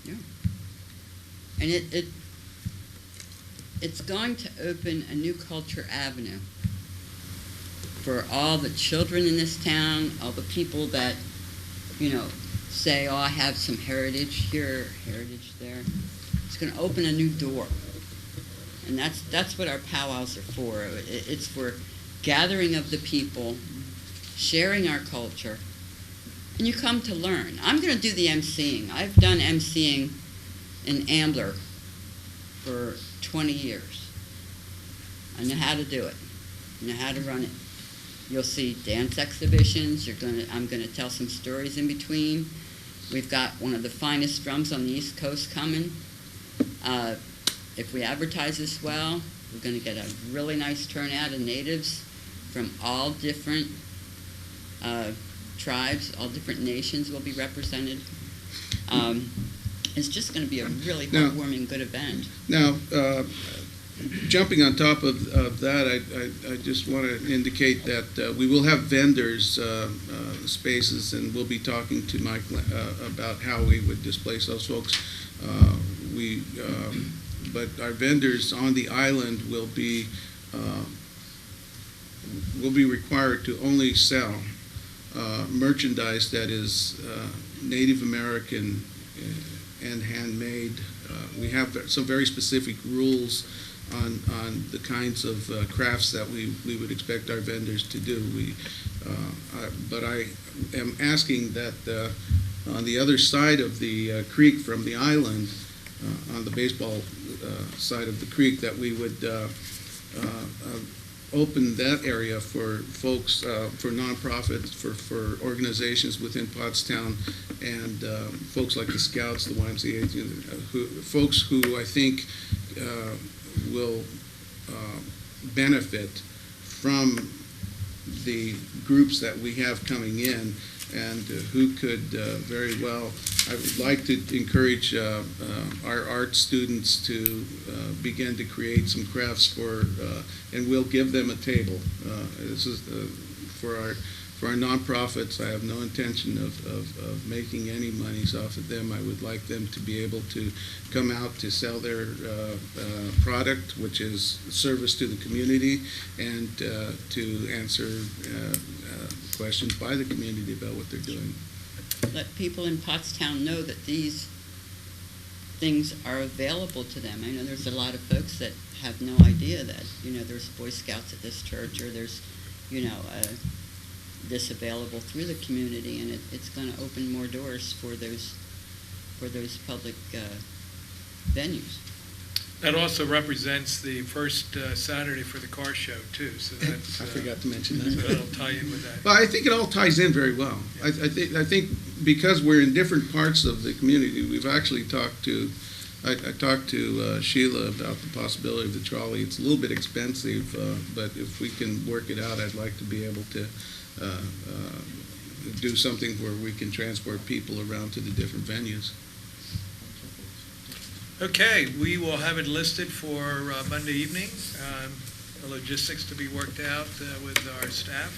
Yeah. And it's going to open a new culture avenue for all the children in this town, all the people that, say, oh, I have some heritage here, heritage there. It's going to open a new door. And that's what our powwows are for. It's for gathering of the people, sharing our culture, and you come to learn. I'm going to do the emceeing. I've done emceeing in Ambler for 20 years. I know how to do it. I know how to run it. You'll see dance exhibitions. I'm going to tell some stories in between. We've got one of the finest drums on the East Coast coming. If we advertise this well, we're going to get a really nice turnout of natives from all different tribes, all different nations will be represented. It's just going to be a really heartwarming, good event. Now, jumping on top of that, I just want to indicate that we will have vendors spaces, and we'll be talking to Mike about how we would displace those folks. But our vendors on the island will be required to only sell merchandise that is Native American and handmade. We have some very specific rules on the kinds of crafts that we would expect our vendors to do. But I am asking that on the other side of the creek from the island, on the baseball side of the creek, that we would open that area for folks, for nonprofits, for organizations within Pottstown, and folks like the Scouts, the YMCA, folks who I think will benefit from the groups that we have coming in, and who could very well, I would like to encourage our art students to begin to create some crafts for, and we'll give them a table. This is for our nonprofits. I have no intention of making any monies off of them. I would like them to be able to come out to sell their product, which is service to the community, and to answer questions by the community about what they're doing. Let people in Pottstown know that these things are available to them. I know there's a lot of folks that have no idea that, there's Boy Scouts at this church, or there's, this available through the community, and it's going to open more doors for those public venues. That also represents the first Saturday for the car show, too. So that's, I forgot to mention that. So that'll tie in with that. Well, I think it all ties in very well. I think because we're in different parts of the community, we've actually talked to, I talked to Sheila about the possibility of the trolley. It's a little bit expensive, but if we can work it out, I'd like to be able to do something where we can transport people around to the different venues. Okay, we will have it listed for Monday evening. The logistics to be worked out with our staff.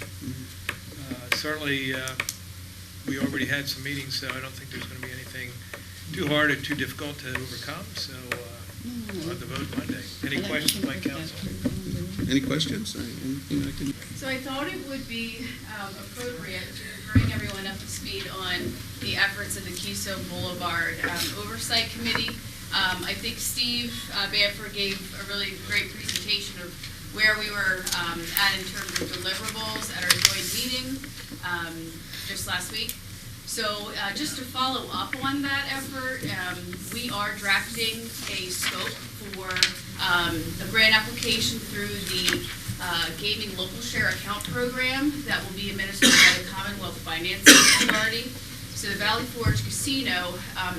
Certainly, we already had some meetings, so I don't think there's going to be anything too hard or too difficult to overcome. So we'll have the vote Monday. Any questions by council? Any questions? Anything I can? So I thought it would be appropriate to bring everyone up to speed on the efforts of the Keystone Boulevard Oversight Committee. I think Steve Bamford gave a really great presentation of where we were at in terms of deliverables at our joint meeting just last week. So just to follow up on that effort, we are drafting a scope for a grant application through the Gaming Local Share Account Program that will be administered by the Commonwealth Financing Authority. So the Valley Forge Casino,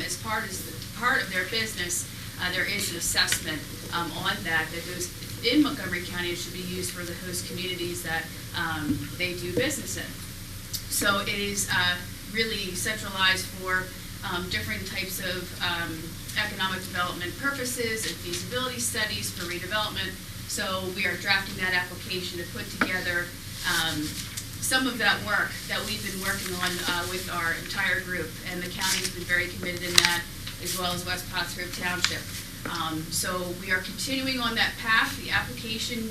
as part of their business, there is an assessment on that goes in Montgomery County. It should be used for the host communities that they do business in. So it is really centralized for different types of economic development purposes and feasibility studies for redevelopment. So we are drafting that application to put together some of that work that we've been working on with our entire group, and the county's been very committed in that, as well as West Pottsgrove Township. So we are continuing on that path. The application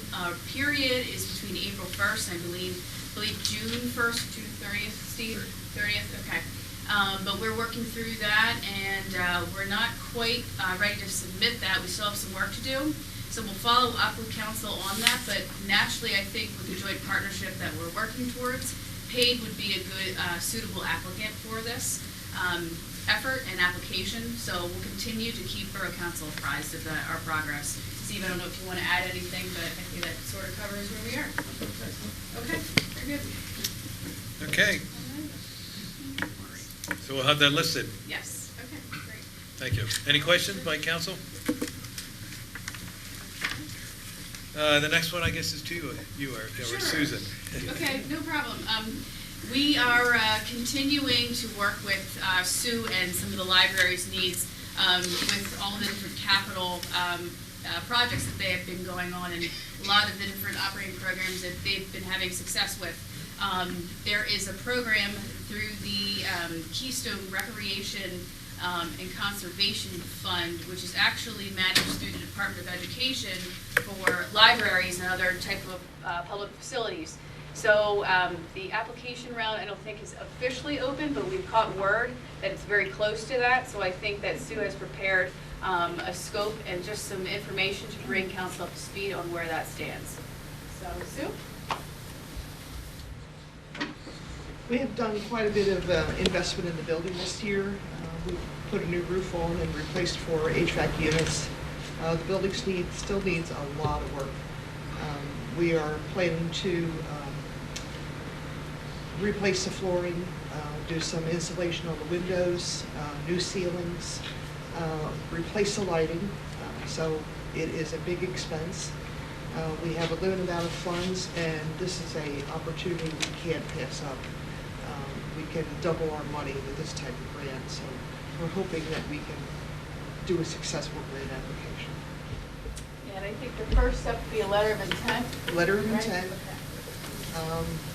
period is between April 1st, I believe June 1st, June 30th, Steve? 30th, okay. But we're working through that, and we're not quite ready to submit that. We still have some work to do. So we'll follow up with council on that, but naturally I think with the joint partnership that we're working towards, PAID would be a good, suitable applicant for this effort and application. So we'll continue to keep Borough Council apprised of our progress. Steve, I don't know if you want to add anything, but I think that sort of covers where we are. Okay, very good. Okay. So we'll have that listed. Yes, okay, great. Thank you. Any questions by council? The next one, I guess, is to you or Sure. Susan. Okay, no problem. We are continuing to work with Sue and some of the library's needs with all the different capital projects that they have been going on, and a lot of the different operating programs that they've been having success with. There is a program through the Keystone Recreation and Conservation Fund, which is actually managed through the Department of Education for libraries and other type of public facilities. So the application round, I don't think is officially open, but we've caught word that it's very close to that. So I think that Sue has prepared a scope and just some information to bring council up to speed on where that stands. So Sue? We have done quite a bit of investment in the building this year. We put a new roof on and replaced 4 HVAC units. The building still needs a lot of work. We are planning to replace the flooring, do some insulation on the windows, new ceilings, replace the lighting. So it is a big expense. We have a limited amount of funds, and this is an opportunity we can't pass up. We can double our money with this type of grant, so we're hoping that we can do a successful grant application. Yeah, and I think the first step would be a letter of intent. Letter of right? intent. Okay.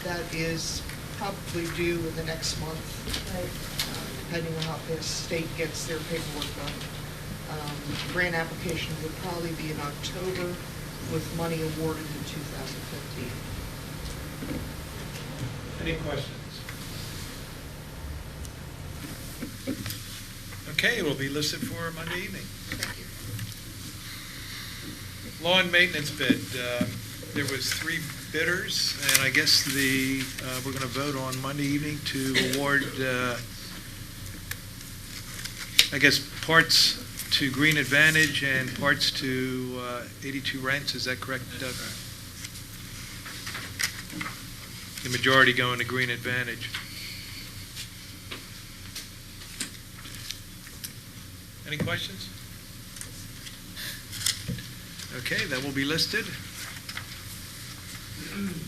That is probably due in the next month, depending on how fast the state gets their paperwork done. Grant application would probably be in October, with money awarded in 2015. Any questions? Okay, it will be listed for Monday evening. Thank you. Lawn maintenance bid. There was 3 bidders, and I guess we're going to vote on Monday evening to award, I guess, parts to Green Advantage and parts to 82 Rents. Is that correct, Doug? The majority going to Green Advantage. Any questions? Okay, that will be listed.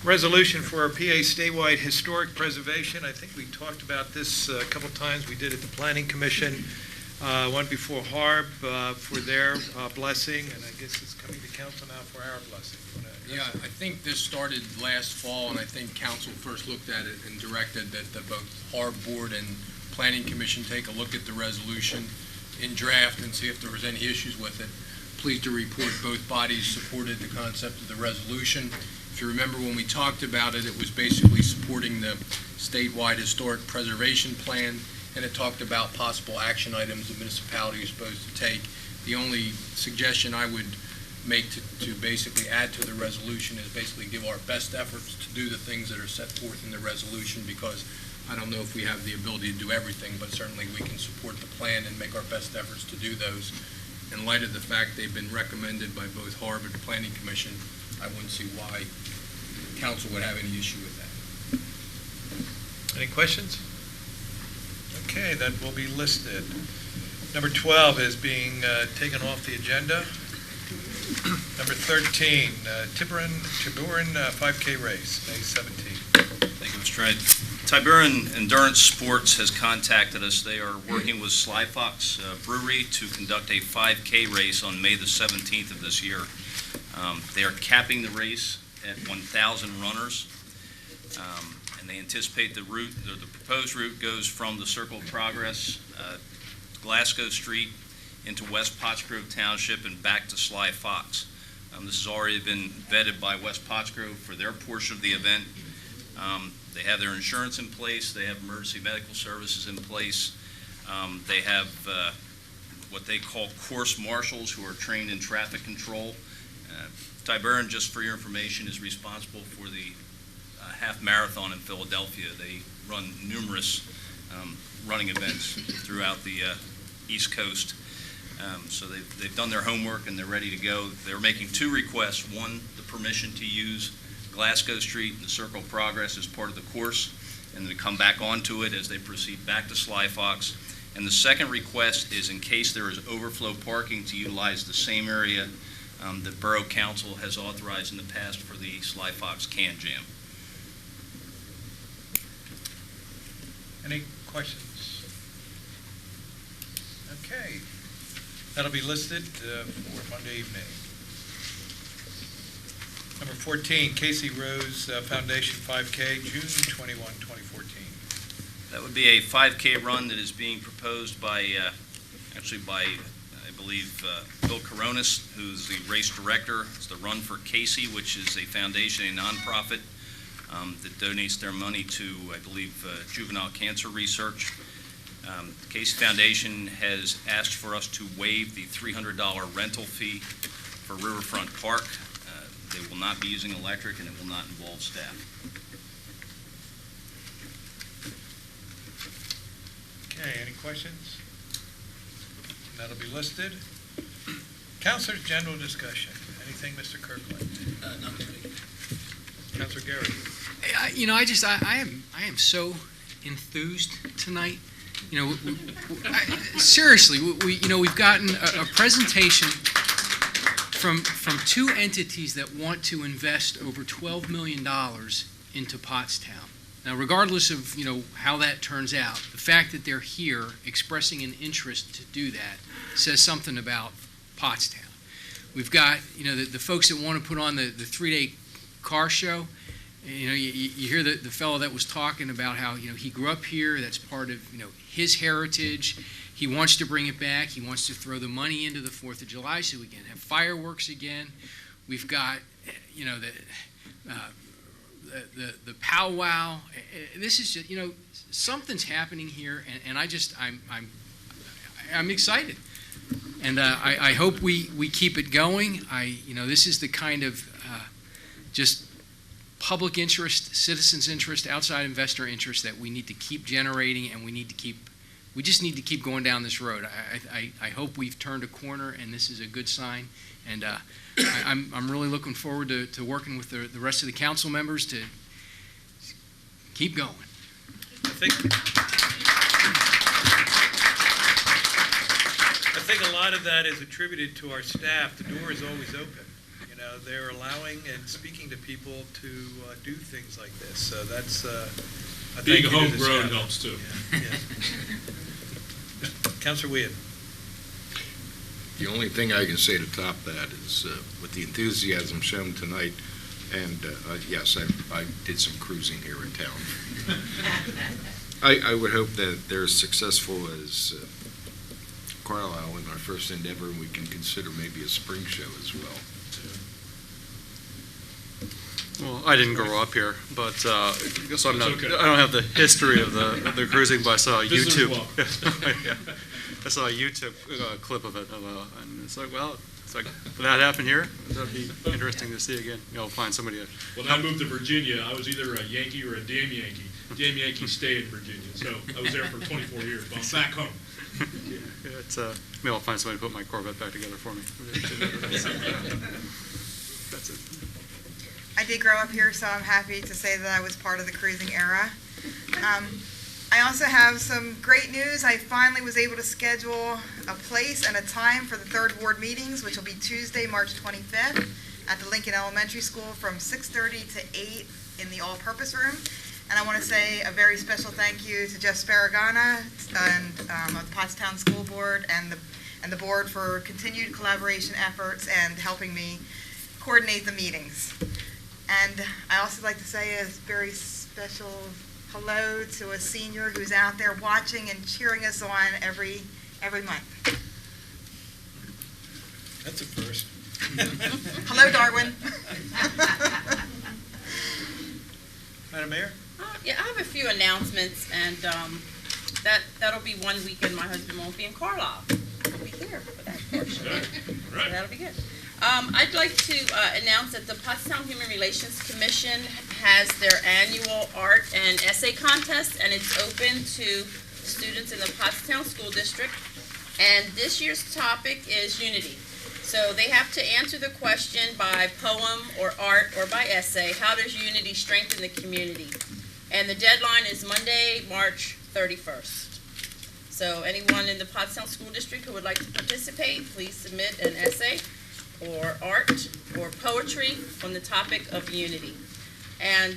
Resolution for our PA statewide historic preservation. I think we talked about this a couple times. We did at the Planning Commission. Went before HARB for their blessing, and I guess it's coming to council now for our blessing. Yeah, I think this started last fall, and I think council first looked at it and directed that both HARB Board and Planning Commission take a look at the resolution in draft and see if there was any issues with it. Pleased to report both bodies supported the concept of the resolution. If you remember when we talked about it, it was basically supporting the statewide historic preservation plan, and it talked about possible action items the municipality is supposed to take. The only suggestion I would make to basically add to the resolution is basically give our best efforts to do the things that are set forth in the resolution, because I don't know if we have the ability to do everything, but certainly we can support the plan and make our best efforts to do those. In light of the fact they've been recommended by both HARB and the Planning Commission, I wouldn't see why council would have any issue with that. Any questions? Okay, that will be listed. Number 12 is being taken off the agenda. Number 13, Tiburon 5K race, May 17th. Thank you, Mr. Wright. Tiburon Endurance Sports has contacted us. They are working with Sly Fox Brewery to conduct a 5K race on May the 17th of this year. They are capping the race at 1,000 runners, and they anticipate the proposed route goes from the Circle of Progress, Glasgow Street, into West Pottsgrove Township and back to Sly Fox. This has already been vetted by West Pottsgrove for their portion of the event. They have their insurance in place. They have emergency medical services in place. They have what they call course marshals who are trained in traffic control. Tiburon, just for your information, is responsible for the half marathon in Philadelphia. They run numerous running events throughout the East Coast. So they've done their homework and they're ready to go. They're making 2 requests. One, the permission to use Glasgow Street and the Circle of Progress as part of the course, and to come back onto it as they proceed back to Sly Fox. And the second request is in case there is overflow parking to utilize the same area that Borough Council has authorized in the past for the Sly Fox Can Jam. Any questions? Okay. That'll be listed for Monday evening. Number 14, Casey Rose Foundation 5K, June 21, 2014. That would be a 5K run that is being proposed by, I believe, Bill Coronis, who's the race director. It's the Run for Casey, which is a foundation, a nonprofit. that donates their money to, I believe, juvenile cancer research. The Casey Foundation has asked for us to waive the $300 rental fee for Riverfront Park. They will not be using electric, and it will not involve staff. Okay, any questions? That'll be listed. Councilors, general discussion. Anything, Mr. Kirkland? Nothing. Councilor Gary? I am so enthused tonight. Seriously, we've gotten a presentation from two entities that want to invest over $12 million into Pottstown. Now, regardless of, how that turns out, the fact that they're here expressing an interest to do that says something about Pottstown. We've got, the folks that want to put on the 3-day car show. You hear the fellow that was talking about how, he grew up here, that's part of, his heritage. He wants to bring it back. He wants to throw the money into the 4th of July so we can have fireworks again. We've got, the powwow. This is just, something's happening here, and I'm excited. And I hope we keep it going. This is the kind of just public interest, citizens' interest, outside investor interest that we need to keep generating, and we just need to keep going down this road. I hope we've turned a corner, and this is a good sign. And I'm really looking forward to working with the rest of the council members to keep going. I think a lot of that is attributed to our staff. The door is always open. They're allowing and speaking to people to do things like this. So that's being homegrown helps too. Yeah. Councilor Weed. The only thing I can say to top that is with the enthusiasm shown tonight, and yes, I did some cruising here in town. I would hope that they're as successful as Carlisle in our first endeavor, and we can consider maybe a spring show as well. Well, I didn't grow up here, but so I don't have the history of the cruising, but I saw a YouTube. Yeah. I saw a YouTube clip of it, and it's like, will that happen here? That'd be interesting to see again. Find somebody. When I moved to Virginia, I was either a Yankee or a damn Yankee. Damn Yankee stayed in Virginia, so I was there for 24 years. But I'm back home. Maybe I'll find somebody to put my Corvette back together for me. That's it. I did grow up here, so I'm happy to say that I was part of the cruising era. I also have some great news. I finally was able to schedule a place and a time for the 3rd Ward meetings, which will be Tuesday, March 25th at the Lincoln Elementary School from 6:30 to 8 in the all-purpose room. And I want to say a very special thank you to Jeff Sparagana and of the Pottstown School Board and the board for continued collaboration efforts and helping me coordinate the meetings. And I also like to say a very special hello to a senior who's out there watching and cheering us on every month. That's a first. Hello, Darwin. Madam Mayor? Yeah, I have a few announcements, and that'll be one weekend my husband won't be in Carlisle. He'll be here for that portion. Right. So that'll be good. I'd like to announce that the Pottstown Human Relations Commission has their annual art and essay contest, and it's open to students in the Pottstown School District. And this year's topic is unity. So they have to answer the question by poem or art or by essay, how does unity strengthen the community? And the deadline is Monday, March 31st. So anyone in the Pottstown School District who would like to participate, please submit an essay or art or poetry on the topic of unity. And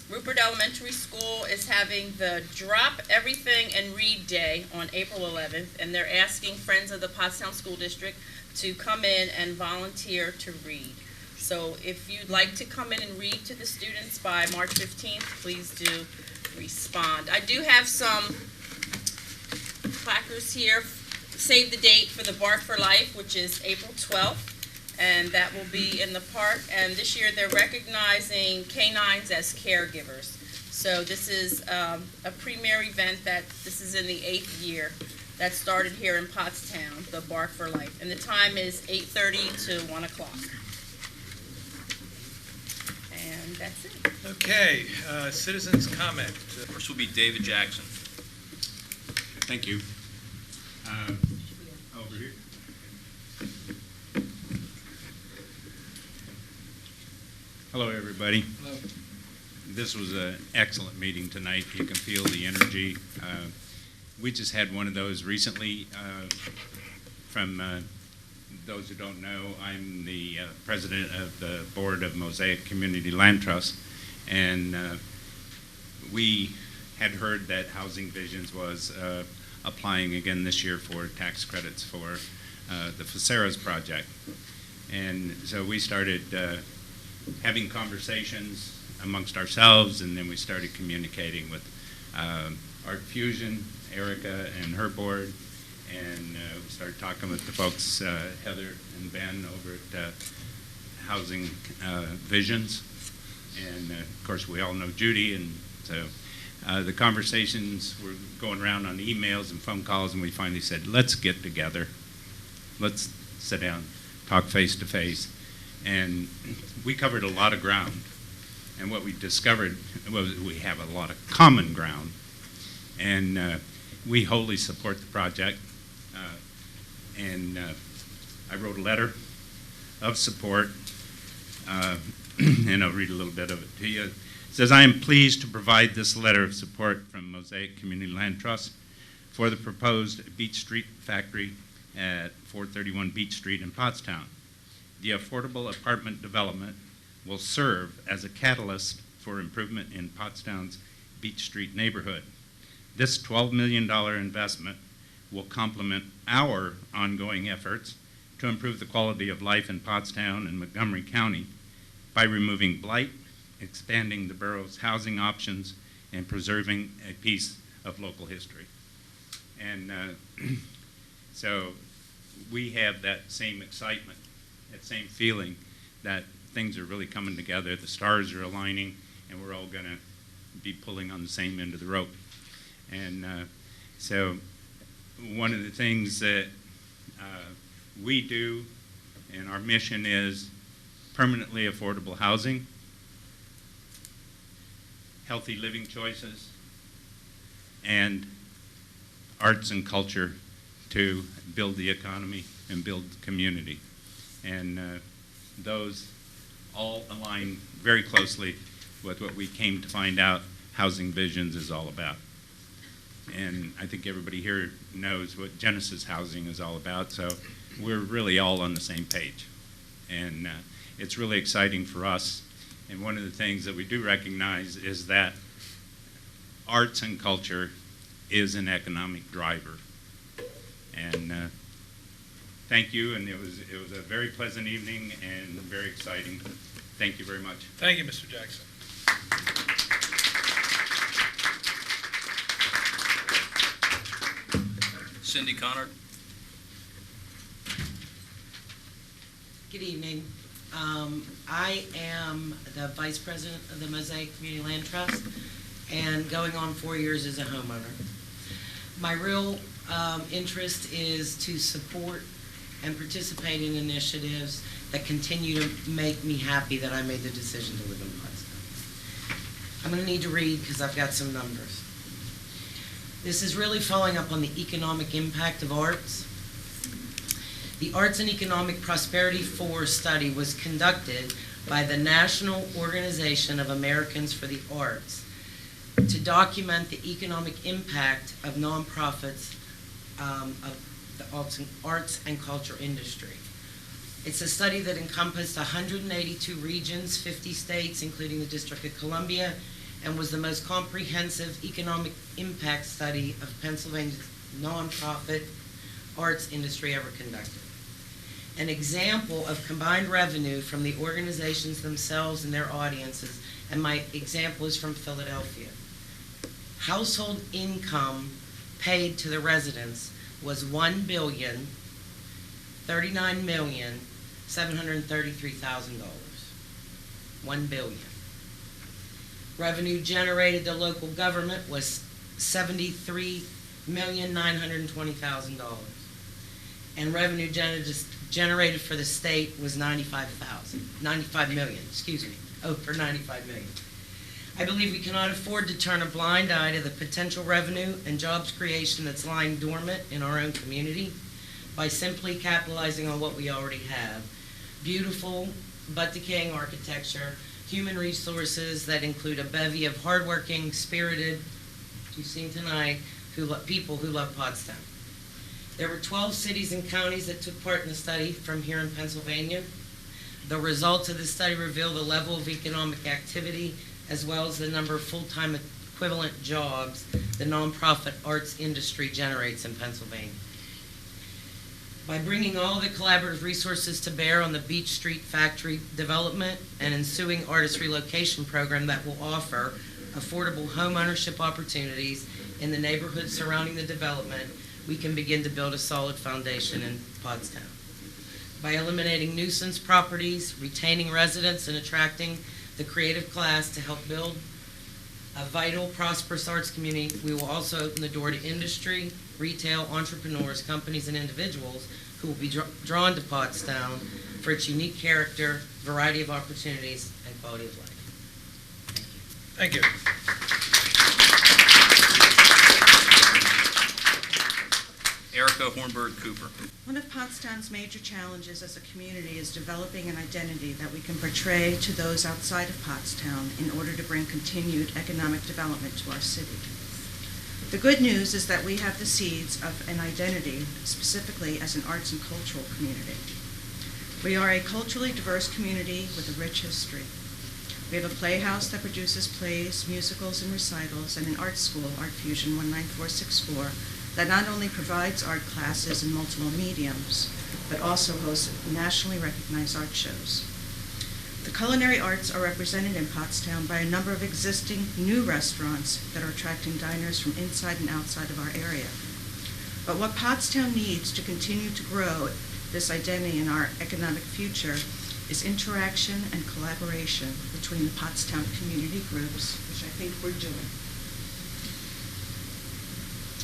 Rupert Elementary School is having the Drop Everything and Read Day on April 11th, and they're asking friends of the Pottstown School District to come in and volunteer to read. So if you'd like to come in and read to the students by March 15th, please do respond. I do have some placards here. Save the date for the Bark for Life, which is April 12th. and that will be in the park. And this year, they're recognizing canines as caregivers. So this is a premier event that this is in the 8th year that started here in Pottstown, the Bark for Life. And the time is 8:30 to 1 o'clock. And that's it. Okay, citizens' comment. First will be David Jackson. Thank you. Over here. Hello, everybody. Hello. This was an excellent meeting tonight. You can feel the energy. We just had one of those recently. From those who don't know, I'm the president of the board of Mosaic Community Land Trust, and we had heard that Housing Visions was applying again this year for tax credits for the Faceras project. And so we started having conversations amongst ourselves, and then we started communicating with Art Fusion, Erica and her board, and we started talking with the folks, Heather and Ben over at Housing Visions. And of course we all know Judy, and so the conversations were going around on emails and phone calls, and we finally said, let's get together. Let's sit down, talk face to face. And we covered a lot of ground. And what we discovered was we have a lot of common ground. And we wholly support the project. And I wrote a letter of support, and I'll read a little bit of it to you. It says, I am pleased to provide this letter of support from Mosaic Community Land Trust for the proposed Beach Street factory at 431 Beach Street in Pottstown. The affordable apartment development will serve as a catalyst for improvement in Pottstown's Beach Street neighborhood. This $12 million investment will complement our ongoing efforts to improve the quality of life in Pottstown and Montgomery County by removing blight, expanding the borough's housing options, and preserving a piece of local history. And so we have that same excitement, that same feeling that things are really coming together, the stars are aligning, and we're all going to be pulling on the same end of the rope. And so one of the things that we do, and our mission is permanently affordable housing, healthy living choices, and arts and culture to build the economy and build the community. And those all align very closely with what we came to find out Housing Visions is all about. And I think everybody here knows what Genesis Housing is all about, so we're really all on the same page. And it's really exciting for us. And one of the things that we do recognize is that arts and culture is an economic driver. And thank you, and it was a very pleasant evening and very exciting. Thank you very much. Thank you, Mr. Jackson. Cindy Connard. Good evening. I am the Vice President of the Mosaic Community Land Trust, and going on 4 years as a homeowner. My real interest is to support and participate in initiatives that continue to make me happy that I made the decision to live in Pottstown. I'm going to need to read because I've got some numbers. This is really following up on the economic impact of arts. The Arts and Economic Prosperity 4 study was conducted by the National Organization of Americans for the Arts to document the economic impact of nonprofits of the arts and culture industry. It's a study that encompassed 182 regions, 50 states, including the District of Columbia, and was the most comprehensive economic impact study of Pennsylvania's nonprofit arts industry ever conducted. An example of combined revenue from the organizations themselves and their audiences, and my example is from Philadelphia. Household income paid to the residents was $1,039,786,900 $733,000. $1 billion. Revenue generated to local government was $73,920,000. And revenue generated for the state was $95 million, over $95 million. I believe we cannot afford to turn a blind eye to the potential revenue and jobs creation that's lying dormant in our own community by simply capitalizing on what we already have. Beautiful but decaying architecture, human resources that include a bevy of hardworking, spirited, you've seen tonight, people who love Pottstown. There were 12 cities and counties that took part in the study from here in Pennsylvania. The results of this study reveal the level of economic activity as well as the number of full-time equivalent jobs the nonprofit arts industry generates in Pennsylvania. By bringing all the collaborative resources to bear on the Beach Street Factory development and ensuing artist relocation program that will offer affordable home ownership opportunities in the neighborhoods surrounding the development, we can begin to build a solid foundation in Pottstown. By eliminating nuisance properties, retaining residents, and attracting the creative class to help build a vital, prosperous arts community, we will also open the door to industry, retail, entrepreneurs, companies, and individuals who will be drawn to Pottstown for its unique character, variety of opportunities, and quality of life. Thank you. Erica Hornberg Cooper. One of Pottstown's major challenges as a community is developing an identity that we can portray to those outside of Pottstown in order to bring continued economic development to our city. The good news is that we have the seeds of an identity, specifically as an arts and cultural community. We are a culturally diverse community with a rich history. We have a playhouse that produces plays, musicals, and recitals, and an art school, Art Fusion 19464, that not only provides art classes in multiple mediums, but also hosts nationally recognized art shows. The culinary arts are represented in Pottstown by a number of existing new restaurants that are attracting diners from inside and outside of our area. But what Pottstown needs to continue to grow this identity in our economic future is interaction and collaboration between the Pottstown community groups, which I think we're doing.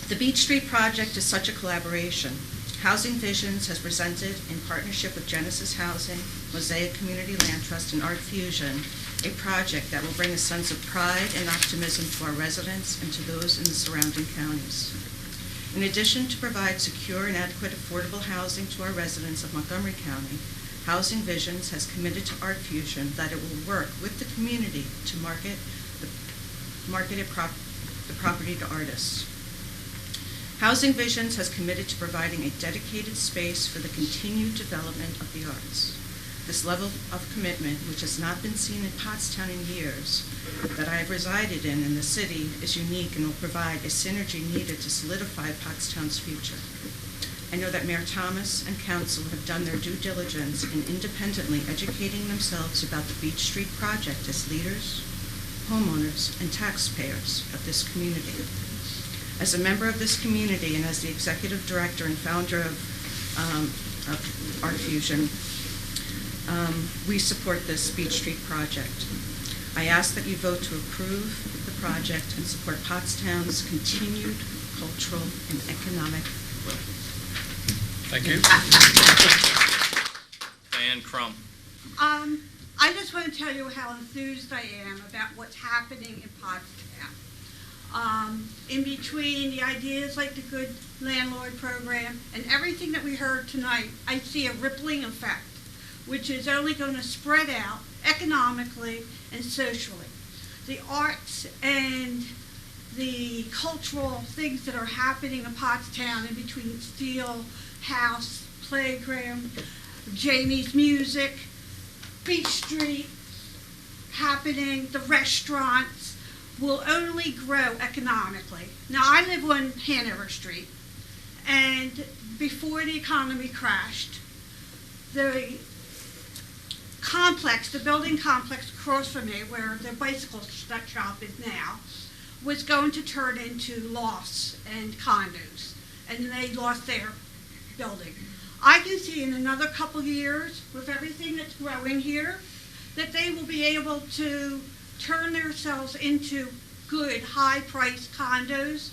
The Beach Street project is such a collaboration. Housing Visions has presented, in partnership with Genesis Housing, Mosaic Community Land Trust, and Art Fusion, a project that will bring a sense of pride and optimism to our residents and to those in the surrounding counties. In addition to provide secure and adequate affordable housing to our residents of Montgomery County, Housing Visions has committed to Art Fusion that it will work with the community to market the property to artists. Housing Visions has committed to providing a dedicated space for the continued development of the arts. This level of commitment, which has not been seen in Pottstown in years, that I have resided in the city, is unique and will provide a synergy needed to solidify Pottstown's future. I know that Mayor Thomas and Council have done their due diligence in independently educating themselves about the Beach Street project as leaders, homeowners, and taxpayers of this community. As a member of this community and as the executive director and founder of Art Fusion, we support this Beach Street project. I ask that you vote to approve the project and support Pottstown's continued cultural and economic growth. Thank you. Diane Crum. I just want to tell you how enthused I am about what's happening in Pottstown. In between the ideas like the Good Landlord Program and everything that we heard tonight, I see a rippling effect, which is only going to spread out economically and socially. The arts and the cultural things that are happening in Pottstown in between Steel House, Playground, Jamie's Music, Beach Street happening, the restaurants, will only grow economically. Now, I live on Hanover Street, and before the economy crashed, the complex, the building complex across from me, where the bicycle shop is now, was going to turn into lofts and condos, and they lost their building. I can see in another couple years, with everything that's growing here, that they will be able to turn themselves into good, high-priced condos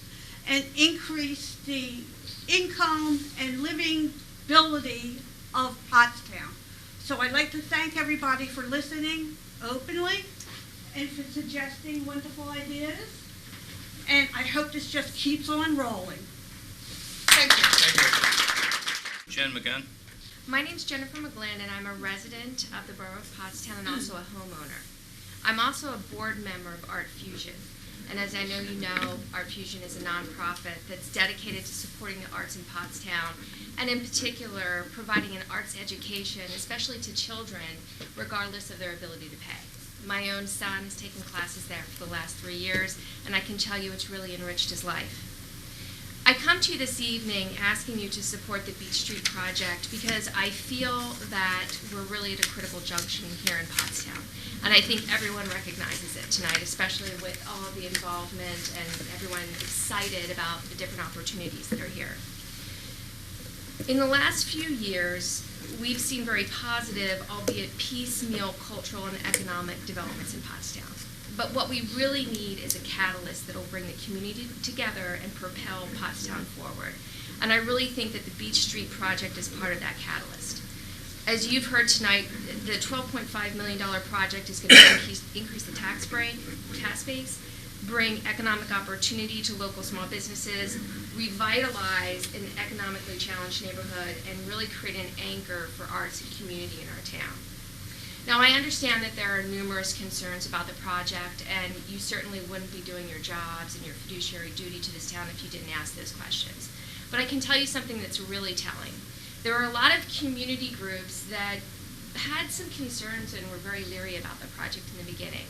and increase the income and living ability of Pottstown. So I'd like to thank everybody for listening openly and for suggesting wonderful ideas. And I hope this just keeps on rolling. Thank you. Jen McGann. My name's Jennifer McGlynn, and I'm a resident of the Borough of Pottstown and also a homeowner. I'm also a board member of Art Fusion. And as I know you know, Art Fusion is a nonprofit that's dedicated to supporting the arts in Pottstown, and in particular, providing an arts education, especially to children, regardless of their ability to pay. My own son has taken classes there for the last 3 years, and I can tell you it's really enriched his life. I come to you this evening asking you to support the Beach Street project because I feel that we're really at a critical junction here in Pottstown. And I think everyone recognizes it tonight, especially with all of the involvement and everyone excited about the different opportunities that are here. In the last few years, we've seen very positive, albeit piecemeal, cultural and economic developments in Pottstown. But what we really need is a catalyst that will bring the community together and propel Pottstown forward. And I really think that the Beach Street project is part of that catalyst. As you've heard tonight, the $12.5 million project is going to increase the tax base, bring economic opportunity to local small businesses, revitalize an economically challenged neighborhood, and really create an anchor for arts and community in our town. Now, I understand that there are numerous concerns about the project, and you certainly wouldn't be doing your jobs and your fiduciary duty to this town if you didn't ask those questions. But I can tell you something that's really telling. There are a lot of community groups that had some concerns and were very leery about the project in the beginning.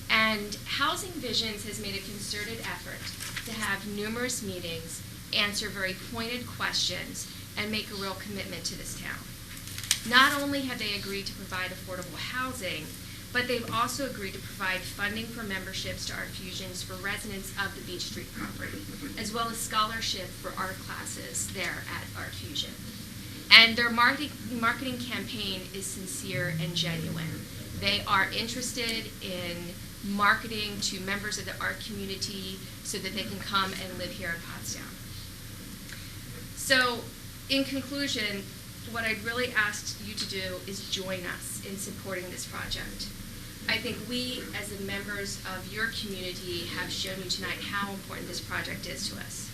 And Housing Visions has made a concerted effort to have numerous meetings, answer very pointed questions, and make a real commitment to this town. Not only have they agreed to provide affordable housing, but they've also agreed to provide funding for memberships to Art Fusions for residents of the Beach Street property, as well as scholarship for art classes there at Art Fusion. And their marketing campaign is sincere and genuine. They are interested in marketing to members of the art community so that they can come and live here in Pottstown. So, in conclusion, what I'd really ask you to do is join us in supporting this project. I think we, as the members of your community, have shown you tonight how important this project is to us.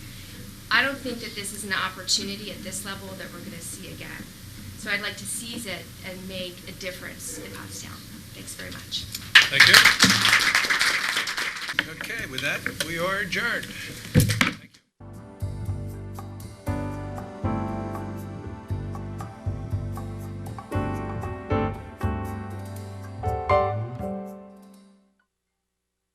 I don't think that this is an opportunity at this level that we're going to see again. So I'd like to seize it and make a difference in Pottstown. Thanks very much. Thank you. Okay, with that, we are adjourned.